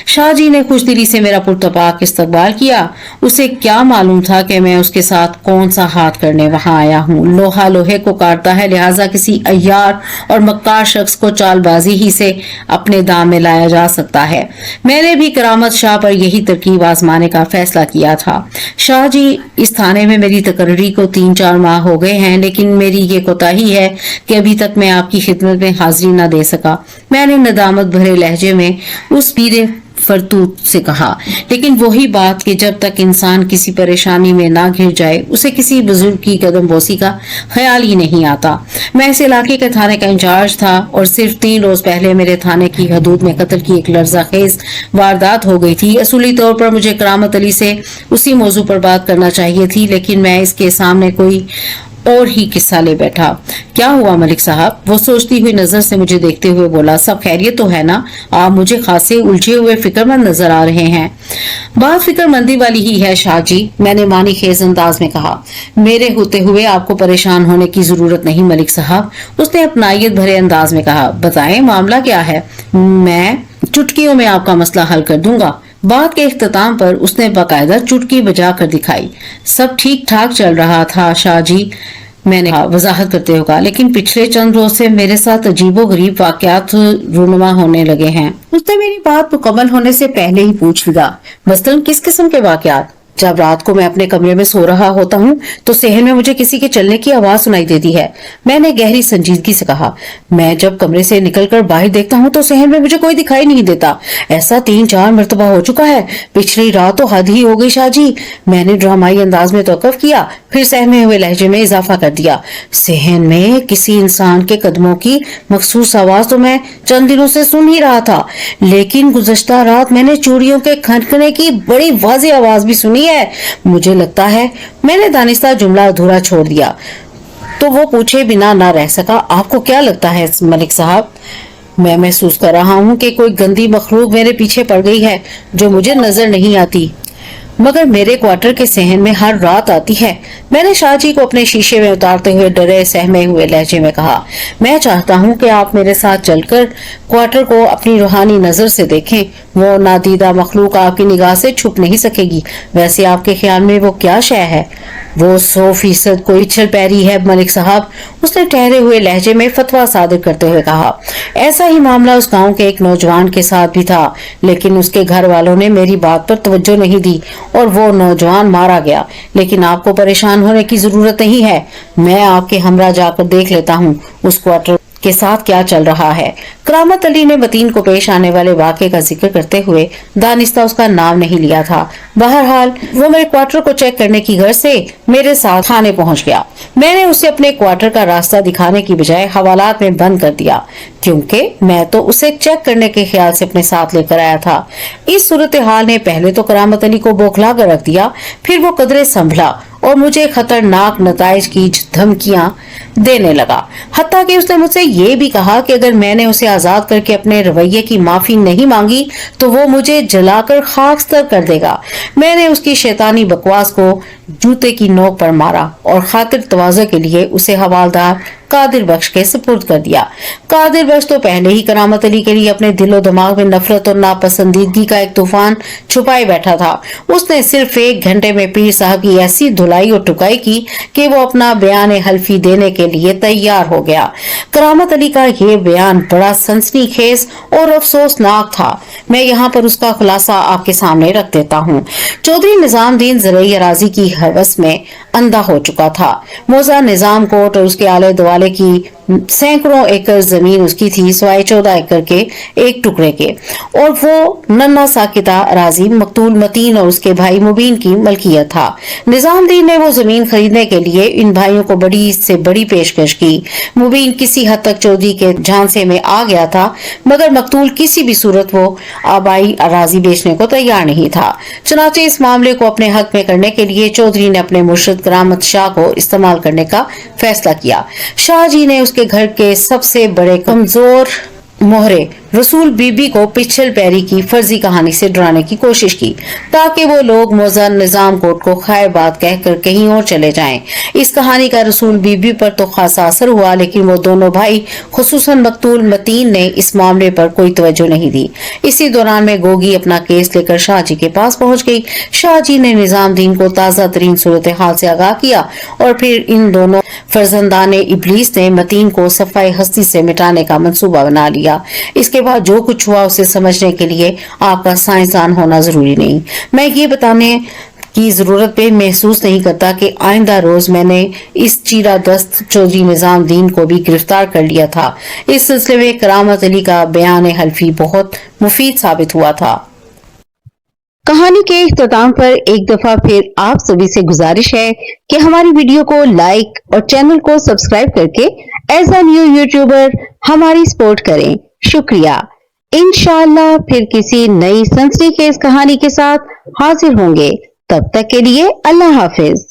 शाह जी ने खुशदिली से मेरा पुरतपाक इस्तकबाल किया। उसे क्या मालूम था कि मैं उसके साथ कौन सा हाथ करने वहां आया हूँ। लोहा लोहे को काटता है, लिहाजा किसी अय्यार और मक्कार शख्स को चालबाजी ही से अपने दाम में लाया जा सकता है। मैंने भी करामत शाह पर यही तरकीब आजमाने का फैसला किया था। शाह जी इस थाने में मेरी तकर्री को 3-4 माह हो गए हैं, लेकिन मेरी ये कोताही है कि अभी तक मैं आपकी खिदमत में हाजिरी न दे सका। मैंने नदामत भरे लहजे में उस पीरे फरतूत से कहा, लेकिन वही बात कि जब तक इंसान किसी परेशानी में ना घिर जाए उसे किसी बुजुर्ग की कदम बोसी का ख्याल ही नहीं आता। मैं इस इलाके के थाने का इंचार्ज था और सिर्फ 3 रोज पहले मेरे थाने की हदूद में कत्ल की एक लर्ज़ाखेज वारदात हो गई थी। असूली तौर पर मुझे करामत अली से उसी मौजू पर बात करना चाहिए थी, लेकिन मैं इसके सामने कोई और ही किस्सा ले बैठा। क्या हुआ मलिक साहब? वो सोचती हुई नजर से मुझे देखते हुए बोला, सब खैरियत तो है ना? आप मुझे खासे उलझे हुए फिक्रमंद नजर आ रहे हैं। बात फिक्रमंदी वाली ही है शाह जी, मैंने मानी खेज अंदाज में कहा। मेरे होते हुए आपको परेशान होने की जरूरत नहीं मलिक साहब, उसने अपनायत भरे अंदाज में कहा। बताएं मामला क्या है, मैं चुटकियों में आपका मसला हल कर दूंगा। बात के इख्तिताम पर उसने बाकायदा चुटकी बजा कर दिखाई। सब ठीक ठाक चल रहा था शाह जी, मैंने वजाहत करते हुए कहा, लेकिन पिछले चंद रोज से मेरे साथ अजीबो गरीब वाकयात रूनुमा होने लगे हैं। उसने मेरी बात मुकम्मल होने से पहले ही पूछ लिया, मसलन किस किस्म के वाकयात? जब रात को मैं अपने कमरे में सो रहा होता हूँ तो सहन में मुझे किसी के चलने की आवाज सुनाई देती है। मैंने गहरी संजीदगी से कहा, मैं जब कमरे से निकलकर बाहर देखता हूँ तो सहन में मुझे कोई दिखाई नहीं देता। ऐसा 3-4 मरतबा हो चुका है। पिछली रात तो हद ही हो गई शाह जी। मैंने ड्रामाई अंदाज में तौक़ुफ़ किया, फिर सहमे हुए लहजे में इजाफा कर दिया, सहन में किसी इंसान के कदमों की मखसूस आवाज तो मैं चंद दिनों से सुन ही रहा था, लेकिन गुज़श्ता रात मैंने चूड़ियों के खनकने की बड़ी वाज़ेह आवाज भी सुनी है। मुझे लगता है मैंने दानिस्ता जुमला अधूरा छोड़ दिया तो वो पूछे बिना ना रह सका, आपको क्या लगता है मलिक साहब? मैं महसूस कर रहा हूँ कि कोई गंदी मखलूक मेरे पीछे पड़ गई है जो मुझे नजर नहीं आती, मगर मेरे क्वार्टर के सहन में हर रात आती है। मैंने शाहजी को अपने शीशे में उतारते हुए डरे सहमे हुए लहजे में कहा, मैं चाहता हूँ कि आप मेरे साथ चलकर क्वार्टर को अपनी रूहानी नजर से देखें। वो नादीदा मखलूक आपकी निगाह से छुप नहीं सकेगी। वैसे आपके ख्याल में वो क्या शय है? वो 100% कोई पिछल पैरी है मलिक साहब, उसने ठहरे हुए लहजे में फतवा सादिर करते हुए कहा। ऐसा ही मामला उस गांव के एक नौजवान के साथ भी था, लेकिन उसके घर वालों ने मेरी बात पर तवज्जो नहीं दी और वो नौजवान मारा गया। लेकिन आपको परेशान होने की जरूरत नहीं है, मैं आपके हमरा जाकर देख लेता हूँ उस क्वार्टर के साथ क्या चल रहा है। करामत अली ने मतीन को पेश आने वाले वाक़े का जिक्र करते हुए दानिस्ता उसका नाम नहीं लिया था। बहरहाल वो मेरे क्वार्टर को चेक करने की गर्ज से मेरे साथ थाने पहुंच गया। मैंने उसे अपने क्वार्टर का रास्ता दिखाने की बजाय हवालात में बंद कर दिया, क्योंकि मैं तो उसे चेक करने के ख्याल से अपने साथ लेकर आया था। इस सूरत हाल ने पहले तो करामत अली को बौखला कर रख दिया, फिर वो कदरे संभला और मुझे खतरनाक नताइज की धमकियां देने लगा। हत्ता कि उसने मुझसे ये भी कहा कि अगर मैंने उसे आजाद करके अपने रवैये की माफी नहीं मांगी तो वो मुझे जलाकर खाकस्तर कर देगा। मैंने उसकी शैतानी बकवास को जूते की नोक पर मारा और खातिर तवाज़ो के लिए उसे हवालदार कादिर बख्श के सुपुर्द कर दिया। कादिर बख्श तो पहले ही करामत अली के लिए अपने दिलो दिमाग में नफरत और नापसंदीदगी का एक तूफान छुपाए बैठा था। उसने सिर्फ 1 घंटे में पीर साहब की ऐसी धुलाई और टुकाई की कि वो अपना बयान हल्फी देने के लिए तैयार हो गया। करामत अली का ये बयान बड़ा सनसनीखेज और अफसोसनाक था। मैं यहाँ पर उसका खुलासा आपके सामने रख देता हूँ। चौधरी निजामुद्दीन ज़राई अराजी की हवस में अंधा हो चुका था। मौजा निजाम कोट और उसके आले दुआले की सैकड़ों एकड़ जमीन उसकी थी, सिवाय 14 एकड़ के एक टुकड़े के, और वो नन्ना साकिता राजी मकतूल मतीन और उसके भाई मुबीन की मलकियत था। निजामुद्दीन ने वो जमीन खरीदने के लिए इन भाइयों को बड़ी से बड़ी पेशकश की। मुबीन किसी हद तक चौधरी के झांसे में आ गया था, मगर मकतूल किसी भी सूरत वो आबाई अराजी बेचने को तैयार नहीं था। चुनाचे इस मामले को अपने हक में करने के लिए चौधरी ने अपने मुर्शिद करामत शाह को इस्तेमाल करने का फैसला किया। शाह जी ने उसके घर के सबसे बड़े कमजोर मोहरे रसूल बीबी को पिछल पैरी की फर्जी कहानी से डराने की कोशिश की, ताकि वो लोग मौजा निजाम कोट को खाए बात कहकर कहीं और चले जाएं। इस कहानी का रसूल बीबी पर तो खासा असर हुआ, लेकिन वो दोनों भाई खुसूसन मकतूल मतीन ने इस मामले पर कोई तवज्जो नहीं दी। इसी दौरान में गोगी अपना केस लेकर शाह जी के पास पहुंच गई। शाह जी ने निजामुद्दीन को ताजा तरीन सूरत हाल से आगाह किया और फिर इन दोनों फर्जंदाने इबलीस ने मतीन को सफाई हस्ती से मिटाने का मंसूबा बना लिया। इसके बाद जो कुछ हुआ उसे समझने के लिए आपका साइंसदान होना जरूरी नहीं। मैं ये बताने की जरूरत पे महसूस नहीं करता कि आइंदा रोज मैंने इस चीरा दस्त चौधरी निजामुद्दीन को भी गिरफ्तार कर लिया था। इस सिलसिले में करामत अली का बयान हल्फी बहुत मुफीद साबित हुआ था। कहानी के इख्तिताम पर एक दफा फिर आप सभी से गुजारिश है कि हमारी वीडियो को लाइक और चैनल को सब्सक्राइब करके एज अ न्यू यूट्यूबर हमारी सपोर्ट करें। शुक्रिया। इंशाअल्लाह फिर किसी नई सनसनीखेज कहानी के साथ हाजिर होंगे। तब तक के लिए अल्लाह हाफिज।